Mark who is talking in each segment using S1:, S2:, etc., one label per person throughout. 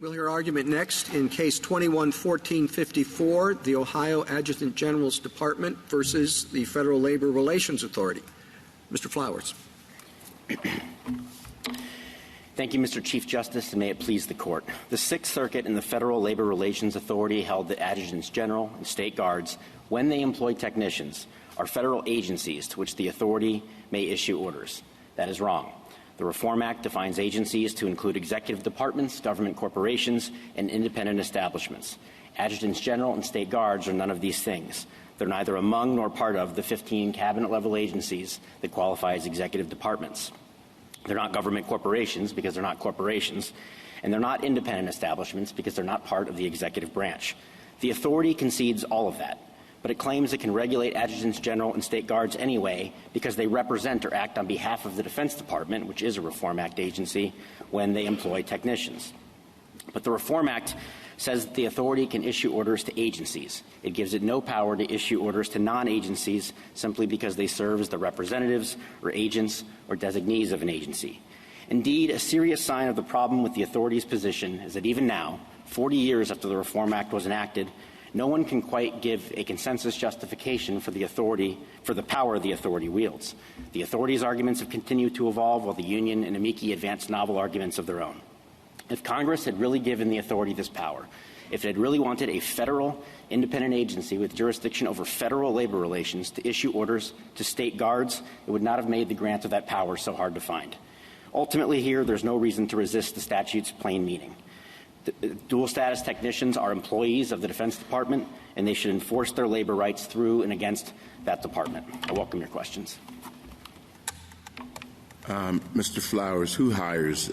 S1: We'll hear argument next in Case 21-1454, the Ohio Adjutant General's Department versus the Federal Labor Relations Authority. Mr. Flowers.
S2: Thank you, Mr. Chief Justice, and may it please the Court. The Sixth Circuit and the Federal Labor Relations Authority held that Adjutants General and State Guards, when they employ technicians, are federal agencies to which the authority may issue orders. That is wrong. The Reform Act defines agencies to include executive departments, government corporations, and independent establishments. Adjutants General and State Guards are none of these things. They're neither among nor part of the 15 cabinet-level agencies that qualify as executive departments. They're not government corporations because they're not corporations, and they're not independent establishments because they're not part of the executive branch. The authority concedes all of that, but it claims it can regulate Adjutants General and State Guards anyway because they represent or act on behalf of the Defense Department, which is a Reform Act agency, when they employ technicians. But the Reform Act says that the authority can issue orders to agencies. It gives it no power to issue orders to non-agencies simply because they serve as the representatives or agents or designees of an agency. Indeed, a serious sign of the problem with the authority's position is that even now, 40 years after the Reform Act was enacted, no one can quite give a consensus justification for the power the authority wields. The authority's arguments have continued to evolve while the union and amici advance novel arguments of their own. If Congress had really given the authority this power, if it had really wanted a federal independent agency with jurisdiction over federal labor relations to issue orders to state guards, it would not have made the grant of that power so hard to find. Ultimately here, there's no reason to resist the statute's plain meaning. Dual-status technicians are employees of the Defense Department, and they should enforce their labor rights through and against that department. I welcome your questions.
S3: Mr. Flowers, who hires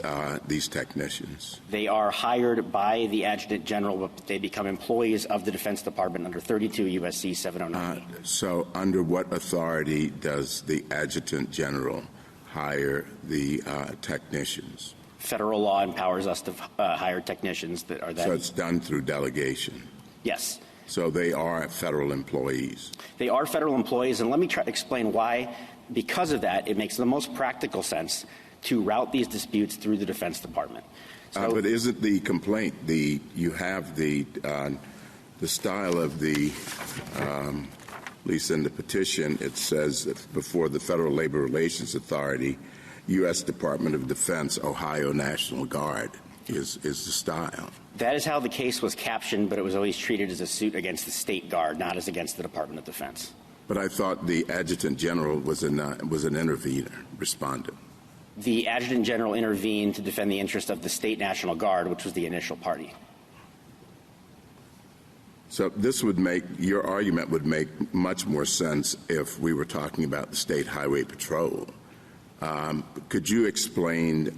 S3: these technicians?
S2: They are hired by the Adjutant General, but they become employees of the Defense Department under 32 U.S.C. 709.
S3: So under what authority does the Adjutant General hire the technicians?
S2: Federal law empowers us to hire technicians that are that.
S3: So it's done through delegation?
S2: Yes.
S3: So they are federal employees? They
S2: are federal employees, and let me try to explain why. Because of that, it makes the most practical sense to route these disputes through the Defense Department.
S3: But isn't the complaint, you have the style of the, at least in the petition, it says that before the Federal Labor Relations Authority, U.S. Department of Defense, Ohio National Guard is the style.
S2: That is how the case was captioned, but it was always treated as a suit against the State Guard, not as against the Department of Defense.
S3: But I thought the Adjutant General was an intervener, respondent.
S2: The Adjutant General intervened to defend the interest of the State National Guard, which was the initial party.
S3: So this would make, your argument would make much more sense if we were talking about the State Highway Patrol. Could you explain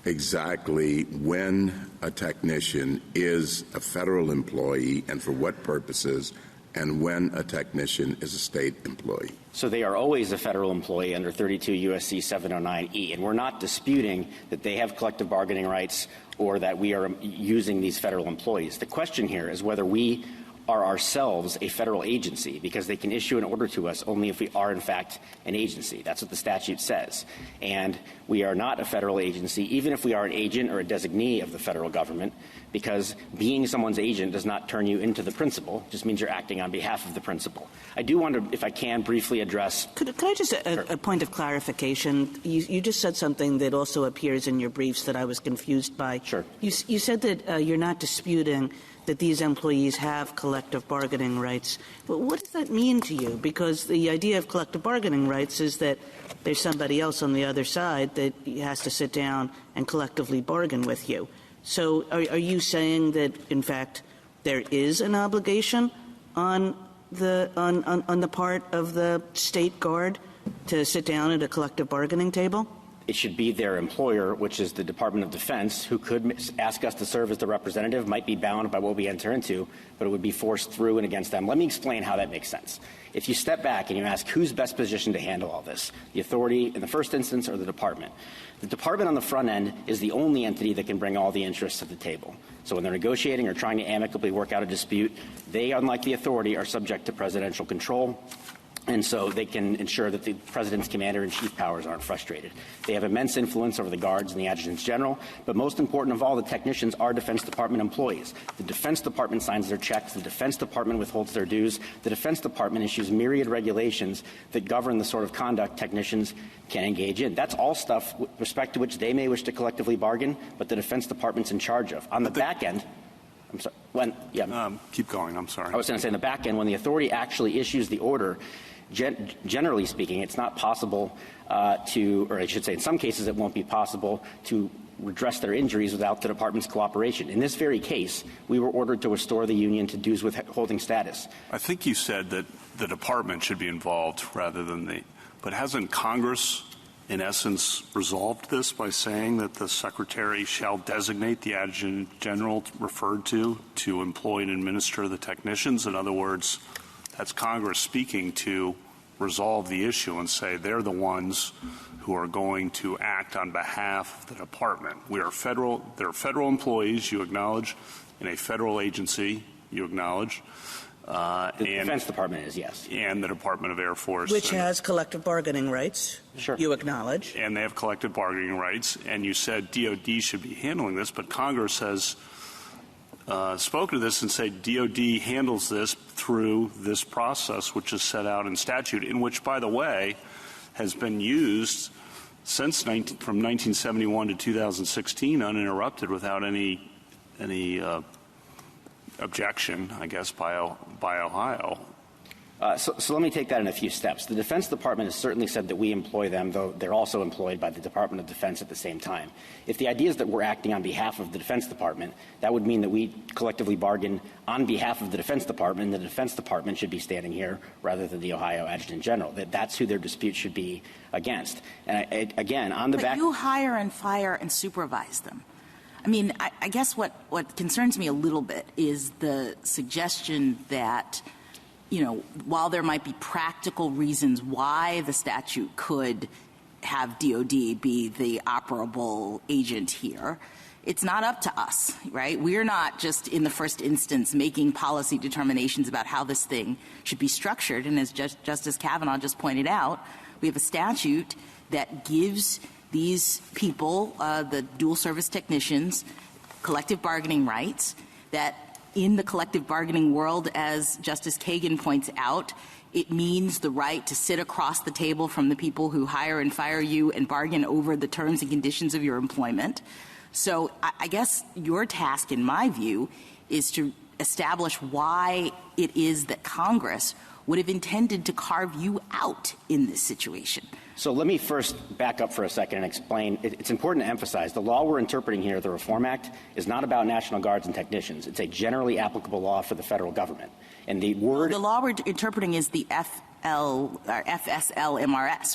S3: exactly when a technician is a federal employee and for what purposes, and when a technician is a state employee?
S2: So they are always a federal employee under 32 U.S.C. 709E, and we're not disputing that they have collective bargaining rights or that we are using these federal employees. The question here is whether we are ourselves a federal agency, because they can issue an order to us only if we are, in fact, an agency. That's what the statute says. And we are not a federal agency, even if we are an agent or a designee of the federal government, because being someone's agent does not turn you into the principal. It just means you're acting on behalf of the principal. I do want to, if I can, briefly address...
S4: Could I just, a point of clarification? You just said something that also appears in your briefs that I was confused by.
S2: Sure.
S4: You said that you're not disputing that these employees have collective bargaining rights. But what does that mean to you? Because the idea of collective bargaining rights is that there's somebody else on the other side that has to sit down and collectively bargain with you. So are you saying that, in fact, there is an obligation on the part of the State Guard to sit down at a collective bargaining table?
S2: It should be their employer, which is the Department of Defense, who could ask us to serve as the representative, might be bound by what we enter into, but it would be forced through and against them. Let me explain how that makes sense. If you step back and you ask who's best positioned to handle all this, the authority in the first instance or the department? The department on the front end is the only entity that can bring all the interests to the table. So when they're negotiating or trying to amicably work out a dispute, they, unlike the authority, are subject to presidential control. And so they can ensure that the president's commander-in-chief powers aren't frustrated. They have immense influence over the guards and the adjutants general, but most important of all, the technicians are Defense Department employees. The Defense Department signs their checks. The Defense Department withholds their dues. The Defense Department issues myriad regulations that govern the sort of conduct technicians can engage in. That's all stuff with respect to which they may wish to collectively bargain, but the Defense Department's in charge of. On the back end, I'm sorry.
S5: Keep going. I'm sorry.
S2: I was going to say, in the back end, when the authority actually issues the order, generally speaking, it's not possible or I should say in some cases it won't be possible to redress their injuries without the Department's cooperation. In this very case, we were ordered to restore the union to dues withholding status.
S5: I think you said that the Department should be involved rather than but hasn't Congress in essence resolved this by saying that the Secretary shall designate the Adjutant General referred to employ and administer the technicians? In other words, that's Congress speaking to resolve the issue and say they're the ones who are going to act on behalf of the Department. They're federal employees, you acknowledge, in a federal agency, you acknowledge.
S2: The Defense Department is, yes.
S5: And the Department of Air Force.
S4: Which has collective bargaining rights.
S2: Sure.
S4: You acknowledge.
S5: And they have collective bargaining rights. And you said DOD should be handling this, but Congress has spoken to this and said DOD handles this through this process, which is set out in statute, in which, by the way, has been used since from 1971 to 2016 uninterrupted without any objection, I guess, by Ohio.
S2: So let me take that in a few steps. The Defense Department has certainly said that we employ them, though they're also employed by the Department of Defense at the same time. If the idea is that we're acting on behalf of the Defense Department, that would mean that we collectively bargain on behalf of the Defense Department, and the Defense Department should be standing here rather than the Ohio Adjutant General. That's who their dispute should be against. And again, on the back—
S6: But you hire and fire and supervise them. I mean, I guess what concerns me a little bit is the suggestion that, while there might be practical reasons why the statute could have DOD be the operable agent here, it's not up to us, right? We're not just in the first instance making policy determinations about how this thing should be structured. And as Justice Kavanaugh just pointed out, we have a statute that gives these people, the dual service technicians, collective bargaining rights that in the collective bargaining world, as Justice Kagan points out, it means the right to sit across the table from the people who hire and fire you and bargain over the terms and conditions of your employment. So I guess your task, in my view, is to establish why it is that Congress would have intended to carve you out in this situation.
S2: So let me first back up for a second and explain. It's important to emphasize the law we're interpreting here, the Reform Act, is not about National Guards and technicians. It's a generally applicable law for the federal government. And the
S6: law we're interpreting is the FSLMRS,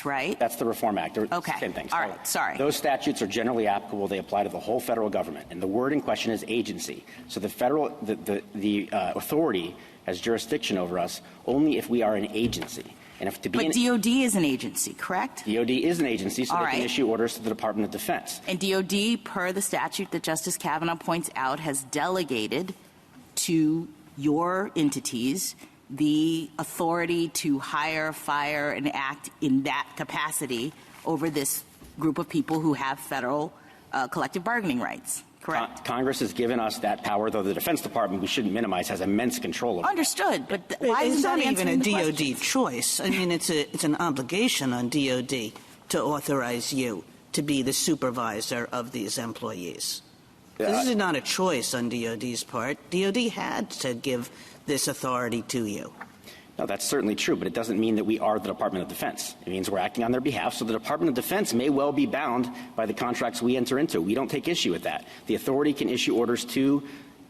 S6: right?
S2: That's the Reform Act.
S6: Okay.
S2: Same thing.
S6: All right. Sorry.
S2: Those statutes are generally applicable. They apply to the whole federal government. And the word in question is agency. So the authority has jurisdiction over us only if we are an agency. And if to be
S6: but DOD is an agency, correct?
S2: DOD is an agency, so
S6: All
S2: they
S6: right.
S2: can issue orders to the Department of Defense.
S6: And DOD, per the statute that Justice Kavanaugh points out, has delegated to your entities the authority to hire, fire, and act in that capacity over this group of people who have federal collective bargaining rights. Correct.
S2: Congress has given us that power, though the Defense Department, we shouldn't minimize, has immense control over it.
S6: Understood, but why
S4: it's
S6: isn't
S4: not
S6: that
S4: even a
S6: answering the
S4: DOD choice. I mean, it's an obligation on DOD to authorize you to be the supervisor of these employees. This is not a choice on DOD's part. DOD had to give this authority to you.
S2: No, that's certainly true, but it doesn't mean that we are the Department of Defense. It means we're acting on their behalf, so the Department of Defense may well be bound by the contracts we enter into. We don't take issue with that. The authority can issue orders to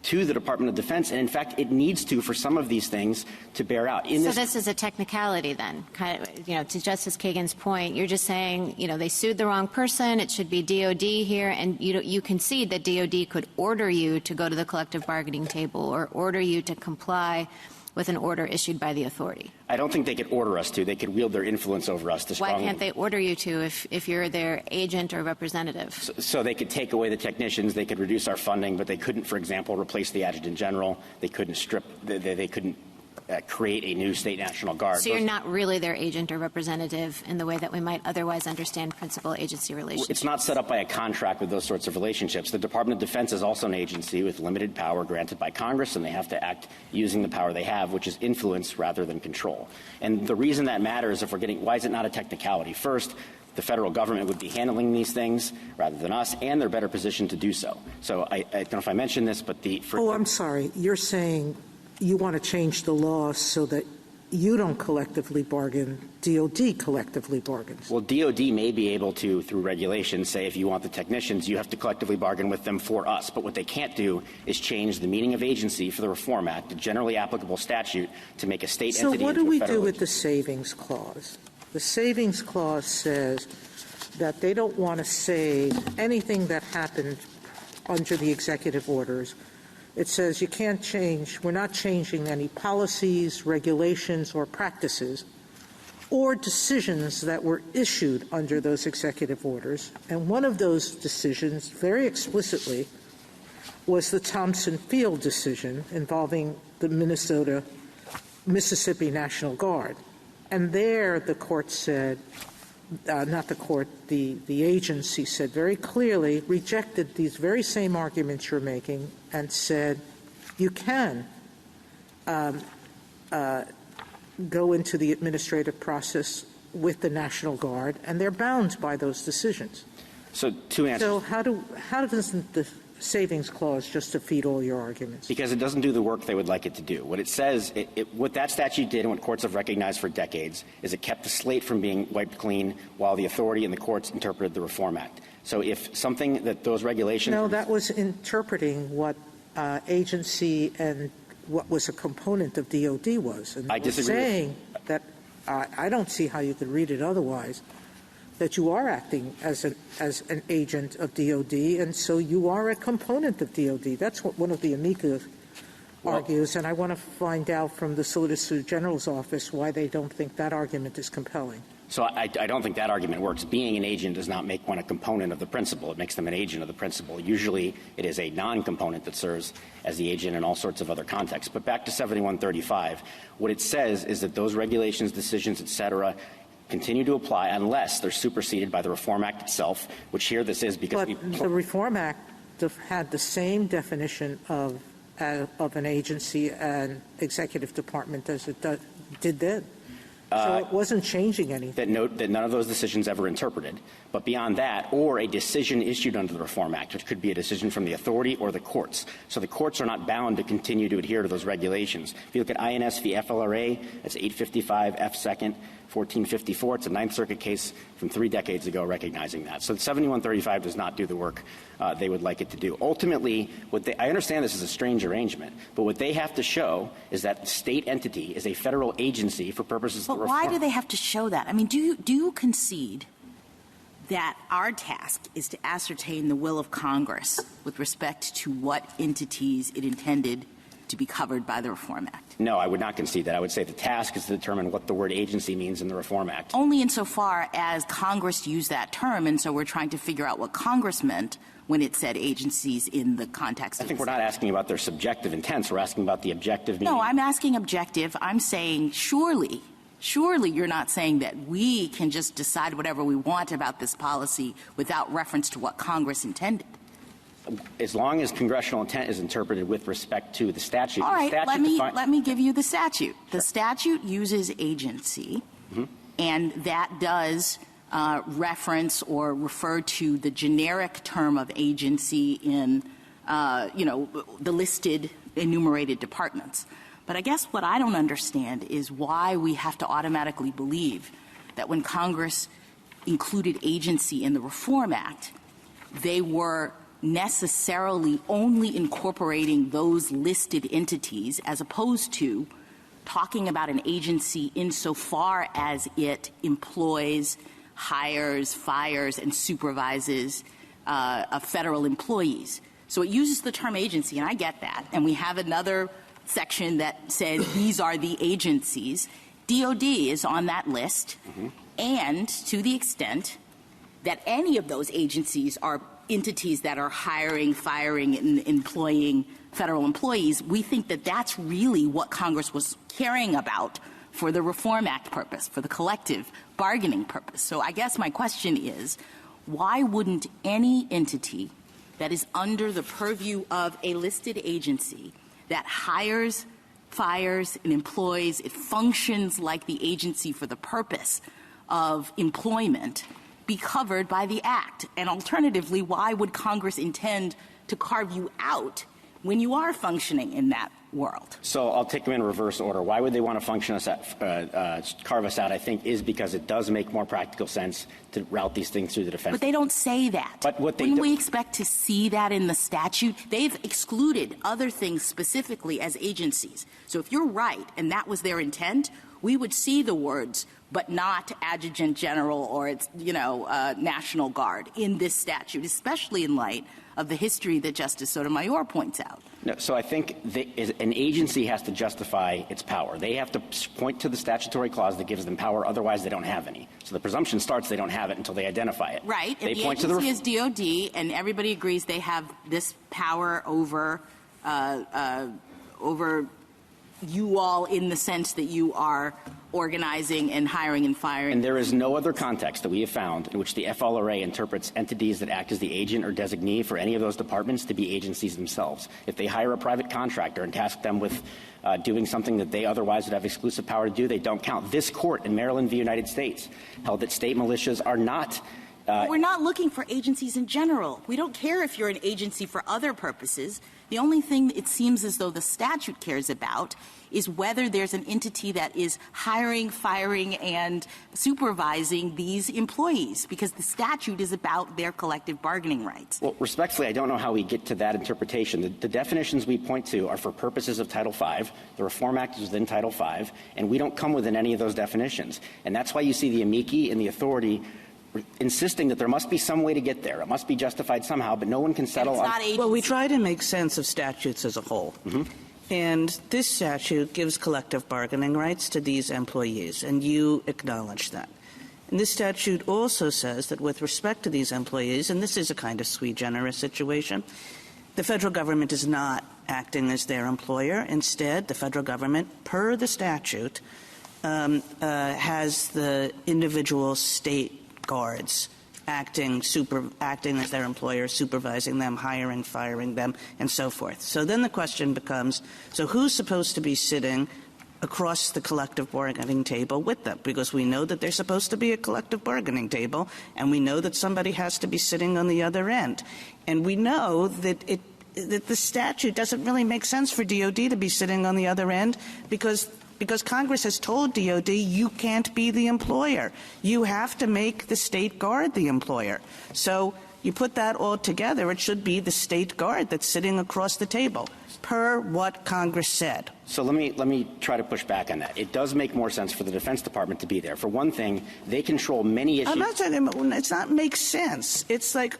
S2: the Department of Defense, and in fact, it needs to for some of these things to bear out.
S7: So this is a technicality then, kind of, to Justice Kagan's point. You're just saying, they sued the wrong person. It should be DOD here, and you concede that DOD could order you to go to the collective bargaining table or order you to comply with an order issued by the authority.
S2: I don't think they could order us to. They could wield their influence over us to strongly.
S7: Why can't they order you to if you're their agent or representative?
S2: So they could take away the technicians. They could reduce our funding, but they couldn't, for example, replace the Adjutant General. They couldn't strip. They couldn't create a new state National Guard.
S7: So you're not really their agent or representative in the way that we might otherwise understand principal-agency relationships?
S2: It's not set up by a contract with those sorts of relationships. The Department of Defense is also an agency with limited power granted by Congress, and they have to act using the power they have, which is influence rather than control. And the reason that matters, why is it not a technicality? First, the federal government would be handling these things rather than us, and they're better positioned to do so. So I don't know if I mentioned this, but
S8: I'm sorry. You're saying you want to change the law so that you don't collectively bargain, DOD collectively bargains.
S2: Well, DOD may be able to, through regulations, say if you want the technicians, you have to collectively bargain with them for us. But what they can't do is change the meaning of agency for the Reform Act, a generally applicable statute, to make a state entity.
S8: So what do we do with
S2: agency.
S8: the savings clause? The savings clause says that they don't want to save anything that happened under the executive orders. It says you can't change, we're not changing any policies, regulations, or practices, or decisions that were issued under those executive orders. And one of those decisions, very explicitly, was the Thompson Field decision involving the Mississippi National Guard. And there the court said, not the court, the agency said very clearly, rejected these very same arguments you're making and said you can go into the administrative process with the National Guard, and they're bound by those decisions.
S2: So two answers.
S8: So how doesn't the savings clause just defeat all your arguments?
S2: Because it doesn't do the work they would like it to do. What it says, what that statute did and what courts have recognized for decades is it kept the slate from being wiped clean while the authority and the courts interpreted the Reform Act. So if something that those regulations...
S8: No, that was interpreting what agency and what was a component of DOD was. And
S2: I disagree.
S8: Saying that I don't see how you could read it otherwise, that you are acting as an agent of DOD, and so you are a component of DOD. That's what one of the amicus argues, and I want to find out from the Solicitor General's office why they don't think that argument is compelling.
S2: So I don't think that argument works. Being an agent does not make one a component of the principal. It makes them an agent of the principal. Usually it is a non-component that serves as the agent in all sorts of other contexts. But back to 7135, what it says is that those regulations, decisions, et cetera, continue to apply unless they're superseded by the Reform Act itself, which here this is because...
S8: But the Reform Act had the same definition of an agency and executive department as it did then. So it wasn't changing anything.
S2: That none of those decisions ever interpreted. But beyond that, or a decision issued under the Reform Act, which could be a decision from the authority or the courts. So the courts are not bound to continue to adhere to those regulations. If you look at INS v. FLRA, that's 855 F. 2nd, 1454. It's a Ninth Circuit case from 3 decades ago recognizing that. So 7135 does not do the work they would like it to do. Ultimately, I understand this is a strange arrangement, but what they have to show is that the state entity is a federal agency for purposes of the reform.
S6: But why do they have to show that? I mean, do you concede that our task is to ascertain the will of Congress with respect to what entities it intended to be covered by the Reform Act?
S2: No, I would not concede that. I would say the task is to determine what the word agency means in the Reform Act.
S6: Only insofar as Congress used that term, and so we're trying to figure out what Congress meant when it said agencies in the context of
S2: I think we're not asking about their subjective intents. We're asking about the objective meaning.
S6: No, I'm asking objective. I'm saying surely you're not saying that we can just decide whatever we want about this policy without reference to what Congress intended.
S2: As long as congressional intent is interpreted with respect to the statute.
S6: All right, let me give you the statute.
S2: Sure.
S6: The statute uses agency, and that does reference or refer to the generic term of agency in, the listed enumerated departments. But I guess what I don't understand is why we have to automatically believe that when Congress included agency in the Reform Act, they were necessarily only incorporating those listed entities as opposed to talking about an agency insofar as it employs, hires, fires, and supervises federal employees. So it uses the term agency, and I get that. And we have another section that says these are the agencies. DOD is on that list, and to the extent that any of those agencies are entities that are hiring, firing, and employing federal employees, we think that that's really what Congress was caring about for the Reform Act purpose, for the collective bargaining purpose. So I guess my question is, why wouldn't any entity that is under the purview of a listed agency that hires, fires, and employs, it functions like the agency for the purpose of employment, be covered by the Act? And alternatively, why would Congress intend to carve you out when you are functioning in that world?
S2: So I'll take them in reverse order. Why would they want to carve us out, I think, is because it does make more practical sense to route these things through the defense.
S6: But they don't say that.
S2: But what they
S6: Wouldn't we expect to see that in the statute? They've excluded other things specifically as agencies. So if you're right, and that was their intent, we would see the words, but not Adjutant General or its, National Guard in this statute, especially in light of the history that Justice Sotomayor points out.
S2: No, so I think an agency has to justify its power. They have to point to the statutory clause that gives them power, otherwise they don't have any. So the presumption starts they don't have it until they identify it.
S6: Right.
S2: They
S6: and the
S2: point
S6: agency
S2: to the
S6: is DOD, and everybody agrees they have this power over you all in the sense that you are organizing and hiring and firing.
S2: And there is no other context that we have found in which the FLRA interprets entities that act as the agent or designee for any of those departments to be agencies themselves. If they hire a private contractor and task them with doing something that they otherwise would have exclusive power to do, they don't count. This court in Maryland v. United States held that state militias are not
S6: we're not looking for agencies in general. We don't care if you're an agency for other purposes. The only thing it seems as though the statute cares about is whether there's an entity that is hiring, firing, and supervising these employees, because the statute is about their collective bargaining rights.
S2: Well, respectfully, I don't know how we get to that interpretation. The definitions we point to are for purposes of Title V. The Reform Act is within Title V, and we don't come within any of those definitions. And that's why you see the amici and the authority insisting that there must be some way to get there. It must be justified somehow, but no one can settle on.
S4: Well, we try to make sense of statutes as a whole.
S2: Mm-hmm.
S4: And this statute gives collective bargaining rights to these employees, and you acknowledge that. And this statute also says that with respect to these employees, and this is a kind of sui generis situation, the federal government is not acting as their employer. Instead, the federal government, per the statute, has the individual state guards acting as their employer, supervising them, hiring, firing them, and so forth. So then the question becomes, so who's supposed to be sitting across the collective bargaining table with them? Because we know that there's supposed to be a collective bargaining table, and we know that somebody has to be sitting on the other end. And we know that that the statute doesn't really make sense for DOD to be sitting on the other end because Congress has told DOD you can't be the employer. You have to make the state guard the employer. So you put that all together, it should be the state guard that's sitting across the table, per what Congress said.
S2: So let me try to push back on that. It does make more sense for the Defense Department to be there. For one thing, they control many issues.
S4: I'm not saying it's not make sense. It's like,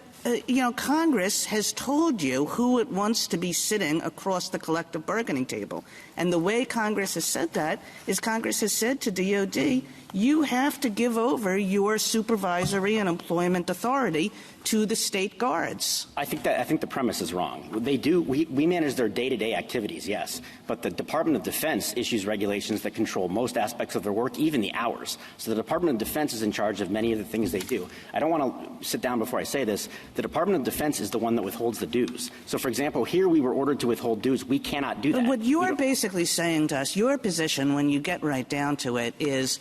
S4: Congress has told you who it wants to be sitting across the collective bargaining table. And the way Congress has said that is Congress has said to DOD, you have to give over your supervisory and employment authority to the state guards.
S2: I think the premise is wrong. They do. We manage their day-to-day activities, yes, but the Department of Defense issues regulations that control most aspects of their work, even the hours. So the Department of Defense is in charge of many of the things they do. I don't want to sit down before I say this. The Department of Defense is the one that withholds the dues. So, for example, here we were ordered to withhold dues. We cannot do that.
S4: But what you're basically saying to us, your position when you get right down to it is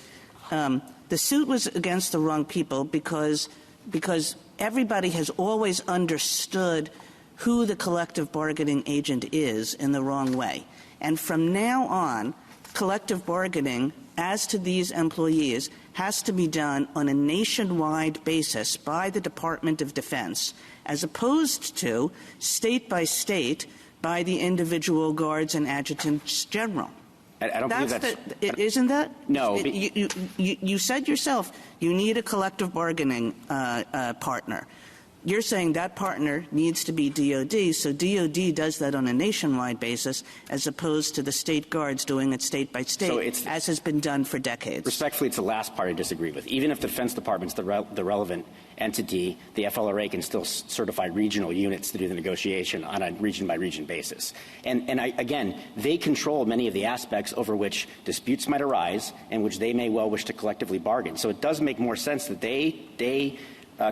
S4: the suit was against the wrong people because everybody has always understood who the collective bargaining agent is in the wrong way. And from now on, collective bargaining as to these employees has to be done on a nationwide basis by the Department of Defense, as opposed to state by state by the individual guards and adjutants general.
S2: I don't believe that's
S4: isn't that?
S2: No.
S4: You said yourself you need a collective bargaining partner. You're saying that partner needs to be DOD, so DOD does that on a nationwide basis as opposed to the state guards doing it state by state, as has been done for decades.
S2: Respectfully, it's the last part I disagree with. Even if the Defense Department's the relevant entity, the FLRA can still certify regional units to do the negotiation on a region-by-region basis. And again, they control many of the aspects over which disputes might arise and which they may well wish to collectively bargain. So it does make more sense that they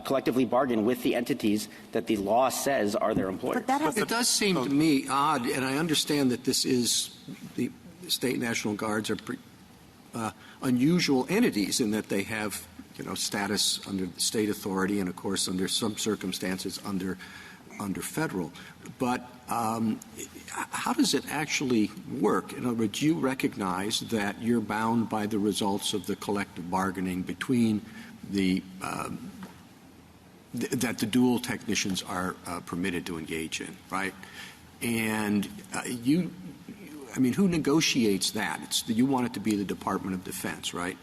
S2: collectively bargain with the entities that the law says are their employers.
S1: But it does seem to me odd, and I understand that this is the state National Guards are unusual entities in that they have, status under state authority and, of course, under some circumstances under federal. But how does it actually work? In other words, you recognize that you're bound by the results of the collective bargaining between that the dual technicians are permitted to engage in, right? And who negotiates that? You want it to be the Department of Defense, right?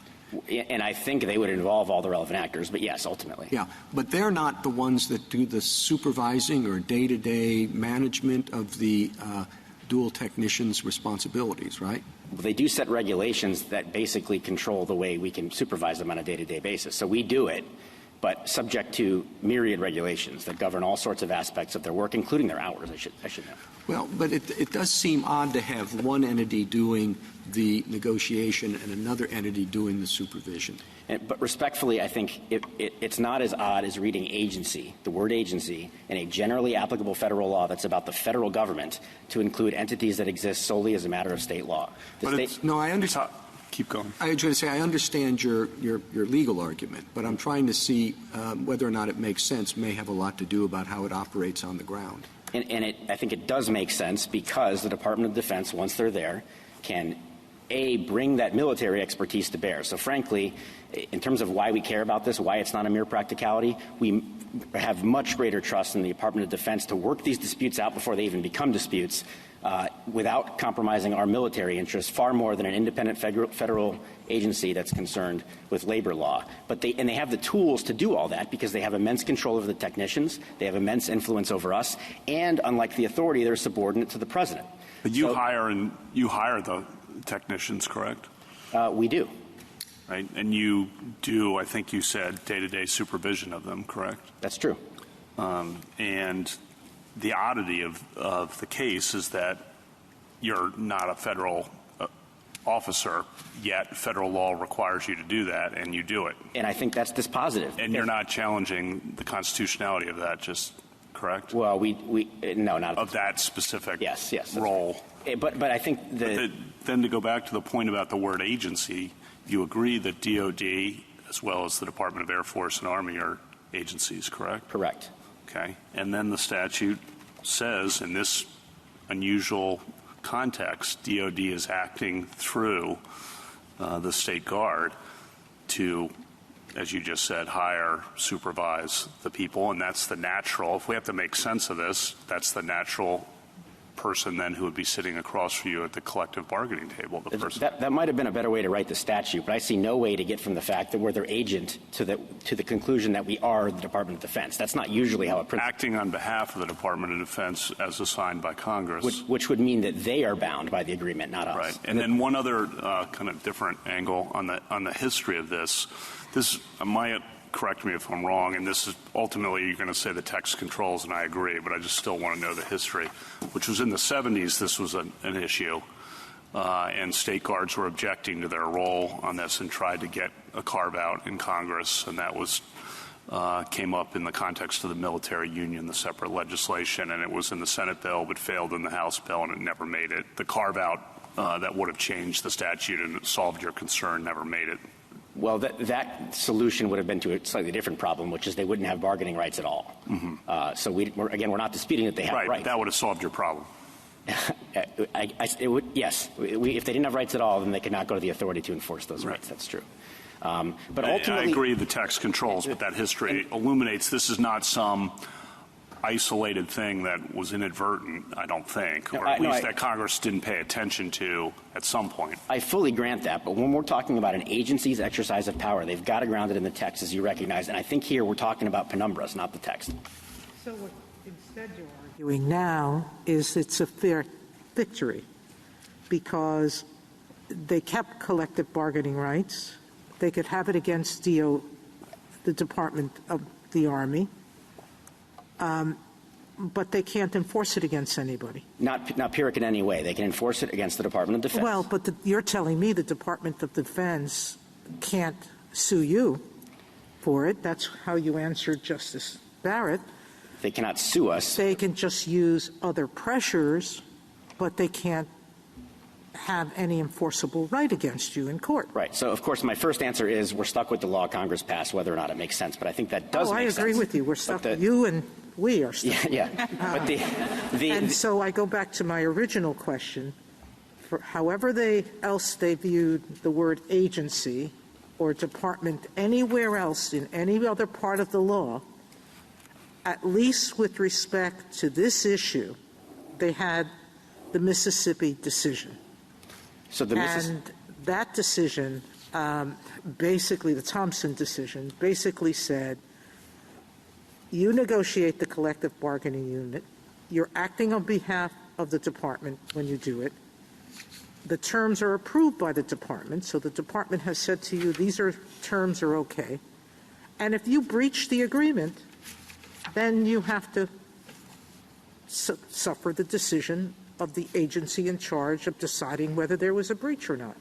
S2: And I think they would involve all the relevant actors, but yes, ultimately.
S1: Yeah, but they're not the ones that do the supervising or day-to-day management of the dual technicians' responsibilities, right?
S2: Well, they do set regulations that basically control the way we can supervise them on a day-to-day basis. So we do it, but subject to myriad regulations that govern all sorts of aspects of their work, including their hours, I should know.
S1: Well, but it does seem odd to have one entity doing the negotiation and another entity doing the supervision.
S2: But respectfully, I think it's not as odd as reading agency, the word agency, in a generally applicable federal law that's about the federal government to include entities that exist solely as a matter of state law.
S1: No, I understand.
S5: Keep going.
S1: I was going to say, I understand your legal argument, but I'm trying to see whether or not it makes sense may have a lot to do about how it operates on the ground.
S2: And I think it does make sense because the Department of Defense, once they're there, can, bring that military expertise to bear. So frankly, in terms of why we care about this, why it's not a mere practicality, we have much greater trust in the Department of Defense to work these disputes out before they even become disputes without compromising our military interests far more than an independent federal agency that's concerned with labor law. But they have the tools to do all that because they have immense control over the technicians, they have immense influence over us, and unlike the authority, they're subordinate to the president.
S5: But you hire the technicians, correct?
S2: We do.
S5: Right, and you do, I think you said, day-to-day supervision of them, correct?
S2: That's true.
S5: And the oddity of the case is that you're not a federal officer, yet federal law requires you to do that, and you do it.
S2: And I think that's dispositive.
S5: And you're not challenging the constitutionality of that, just correct?
S2: Well, no, not
S5: of that specific
S2: yes,
S5: role.
S2: Right. But I think
S5: then to go back to the point about the word agency, you agree that DOD, as well as the Department of Air Force and Army, are agencies, correct?
S2: Correct.
S5: Okay. And then the statute says, in this unusual context, DOD is acting through the State Guard to, as you just said, hire, supervise the people, and that's the natural. If we have to make sense of this, that's the natural person then who would be sitting across from you at the collective bargaining table. The person.
S2: That might have been a better way to write the statute, but I see no way to get from the fact that we're their agent to the conclusion that we are the Department of Defense. That's not usually how it.
S5: Acting on behalf of the Department of Defense as assigned by Congress.
S2: Which would mean that they are bound by the agreement, not us.
S5: Right. And then one other kind of different angle on the history of this. This might correct me if I'm wrong, and this is ultimately you're going to say the text controls, and I agree, but I just still want to know the history, which was in the 70s. This was an issue, and state guards were objecting to their role on this and tried to get a carve out in Congress, and that was came up in the context of the military union, the separate legislation, and it was in the Senate bill but failed in the House bill, and it never made it. The carve out that would have changed the statute and solved your concern never made it.
S2: Well, that solution would have been to a slightly different problem, which is they wouldn't have bargaining rights at all. Mm-hmm. So we're not disputing that they have rights.
S5: Right, that would have solved your problem.
S2: It would, yes. If they didn't have rights at all, then they could not go to the authority to enforce those rights. That's true. But ultimately,
S5: I agree the text controls, but that history illuminates this is not some isolated thing that was inadvertent, I don't think, or at least that Congress didn't pay attention to at some point.
S2: I fully grant that, but when we're talking about an agency's exercise of power, they've got to ground it in the text, as you recognize, and I think here we're talking about penumbras, not the text.
S8: So what instead you're arguing now is it's a fair victory because they kept collective bargaining rights. They could have it against the Department of the Army, but they can't enforce it against anybody.
S2: Not Pyrrhic in any way. They can enforce it against the Department of Defense.
S8: Well, but you're telling me the Department of Defense can't sue you for it. That's how you answered Justice Barrett.
S2: They cannot sue us.
S8: They can just use other pressures, but they can't have any enforceable right against you in court.
S2: Right. So, of course, my first answer is we're stuck with the law Congress passed, whether or not it makes sense. But I think that does make sense.
S8: I agree with you. We're stuck. You and we are stuck.
S2: Yeah.
S8: And so I go back to my original question. For however they viewed the word agency or department anywhere else in any other part of the law, at least with respect to this issue, they had the Mississippi decision.
S2: So
S8: and that decision, basically the Thompson decision, basically said, you negotiate the collective bargaining unit. You're acting on behalf of the department when you do it. The terms are approved by the department, so the department has said to you, these terms are okay. And if you breach the agreement, then you have to suffer the decision of the agency in charge of deciding whether there was a breach or not.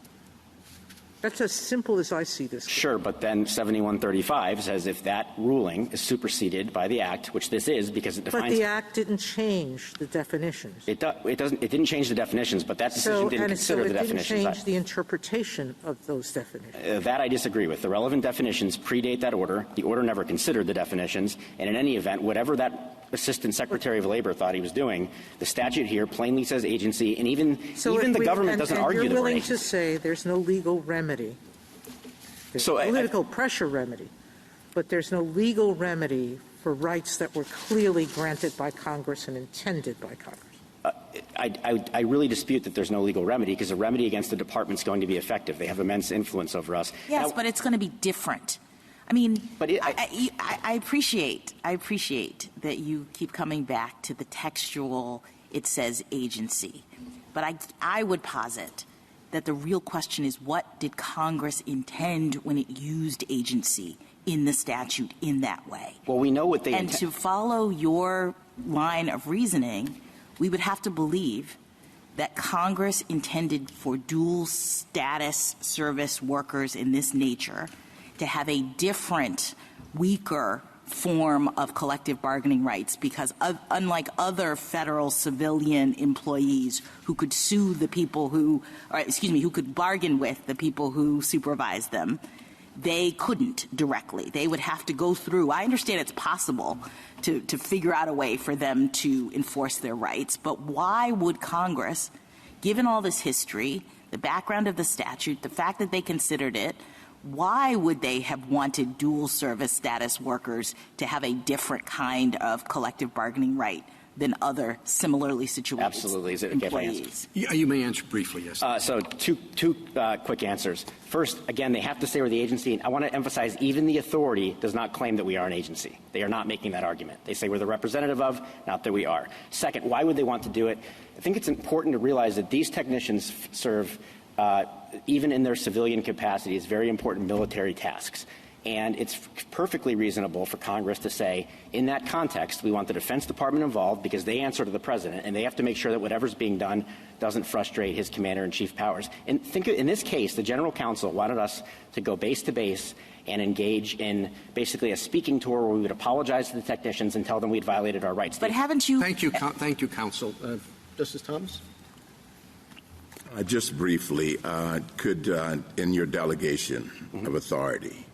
S8: That's as simple as I see this.
S2: Sure, but then 7135 says if that ruling is superseded by the Act, which this is because it defines.
S8: But the Act didn't change the definitions.
S2: It didn't change the definitions, but that decision didn't consider the definitions.
S8: It didn't change the interpretation of those definitions.
S2: That I disagree with. The relevant definitions predate that order. The order never considered the definitions, and in any event, whatever that Assistant Secretary of Labor thought he was doing, the statute here plainly says agency, and even the government doesn't argue the
S8: you're willing
S2: agency.
S8: to say there's no legal remedy. There's political pressure remedy, but there's no legal remedy for rights that were clearly granted by Congress and intended by Congress.
S2: I really dispute that there's no legal remedy because a remedy against the department is going to be effective. They have immense influence over us.
S6: Yes, but it's going to be different. I mean, I appreciate that you keep coming back to the textual, it says agency. But I would posit that the real question is what did Congress intend when it used agency in the statute in that way?
S2: Well, we know what they
S6: intend. And to follow your line of reasoning, we would have to believe that Congress intended for dual status service workers in this nature to have a different, weaker form of collective bargaining rights because unlike other federal civilian employees who could sue the people who could bargain with the people who supervise them, they couldn't directly. They would have to go through. I understand it's possible to figure out a way for them to enforce their rights, but why would Congress, given all this history, the background of the statute, the fact that they considered it, why would they have wanted dual service status workers to have a different kind of collective bargaining right than other similarly situated employees?
S1: You may answer briefly, yes.
S2: So two quick answers. First, again, they have to say we're the agency. And I want to emphasize even the authority does not claim that we are an agency. They are not making that argument. They say we're the representative of, not that we are. Second, why would they want to do it? I think it's important to realize that these technicians serve even in their civilian capacities, very important military tasks. And it's perfectly reasonable for Congress to say, in that context, we want the Defense Department involved because they answer to the President, and they have to make sure that whatever's being done doesn't frustrate his commander-in-chief powers. And think in this case, the General Counsel wanted us to go base to base and engage in basically a speaking tour where we would apologize to the technicians and tell them we'd violated our rights.
S6: But haven't you...
S1: Thank you, Counsel. Justice Thomas?
S3: Just briefly, could, in your delegation of authority,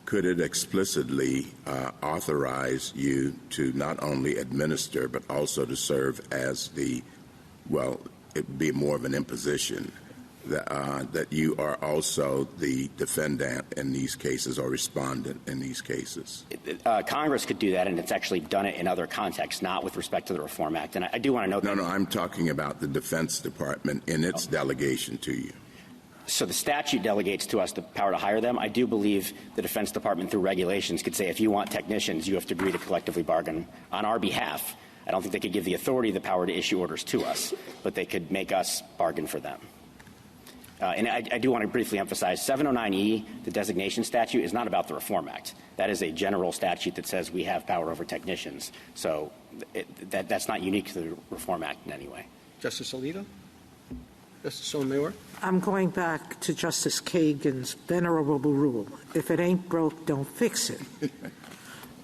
S3: could it explicitly authorize you to not only administer but also to serve as it would be more of an imposition that you are also the defendant in these cases or respondent in these cases?
S2: Congress could do that, and it's actually done it in other contexts, not with respect to the Reform Act. And I do want to note that.
S3: No, I'm talking about the Defense Department in its delegation to you.
S2: So the statute delegates to us the power to hire them. I do believe the Defense Department, through regulations, could say if you want technicians, you have to agree to collectively bargain on our behalf. I don't think they could give the authority the power to issue orders to us, but they could make us bargain for them. And I do want to briefly emphasize 709E, the designation statute, is not about the Reform Act. That is a general statute that says we have power over technicians. So that's not unique to the Reform Act in any way.
S1: Justice Alito? Justice Sotomayor?
S8: I'm going back to Justice Kagan's venerable rule. If it ain't broke, don't fix it.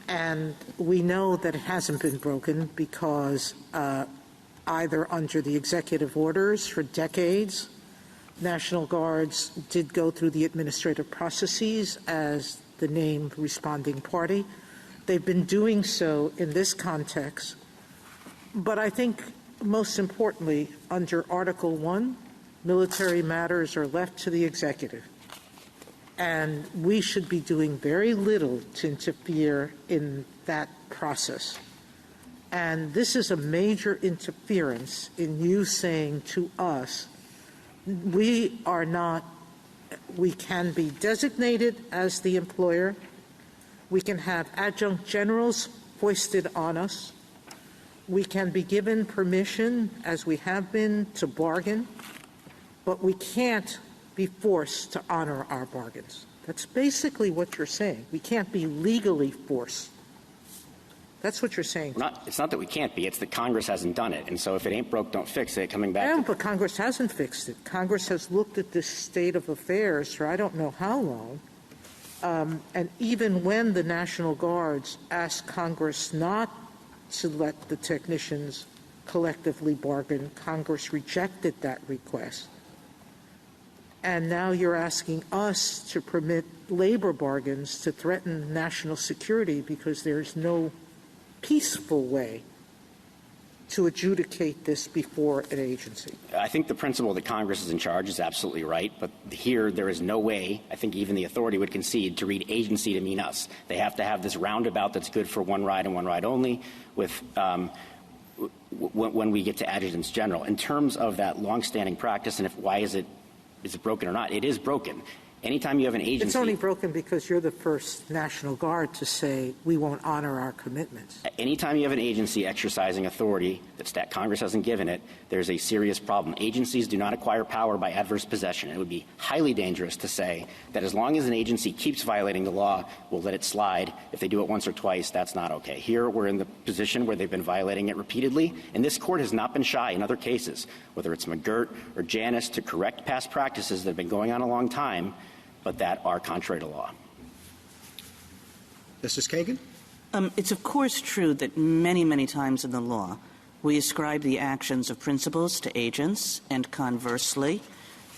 S8: And we know that it hasn't been broken because either under the executive orders for decades, National Guards did go through the administrative processes as the named responding party. They've been doing so in this context. But I think most importantly, under Article 1, military matters are left to the executive. And we should be doing very little to interfere in that process. And this is a major interference in you saying to us, we can be designated as the employer. We can have adjunct generals foisted on us. We can be given permission, as we have been, to bargain, but we can't be forced to honor our bargains. That's basically what you're saying. We can't be legally forced. That's what you're saying.
S2: It's not that we can't be. It's that Congress hasn't done it. And so if it ain't broke, don't fix it. Coming back.
S8: Yeah, but Congress hasn't fixed it. Congress has looked at this state of affairs for I don't know how long. And even when the National Guards asked Congress not to let the technicians collectively bargain, Congress rejected that request. And now you're asking us to permit labor bargains to threaten national security because there's no peaceful way to adjudicate this before an agency.
S2: I think the principle that Congress is in charge is absolutely right, but here there is no way, I think even the authority would concede, to read agency to mean us. They have to have this roundabout that's good for one ride and one ride only with when we get to adjutants general. In terms of that longstanding practice and why is it broken or not, it is broken. Anytime you have an agency...
S8: It's only broken because you're the first National Guard to say we won't honor our commitments.
S2: Anytime you have an agency exercising authority that Congress hasn't given it, there's a serious problem. Agencies do not acquire power by adverse possession. It would be highly dangerous to say that as long as an agency keeps violating the law, we'll let it slide. If they do it once or twice, that's not okay. Here we're in the position where they've been violating it repeatedly, and this Court has not been shy in other cases, whether it's McGirt or Janus, to correct past practices that have been going on a long time, but that are contrary to law.
S1: Justice Kagan?
S4: It's of course true that many, many times in the law we ascribe the actions of principals to agents, and conversely,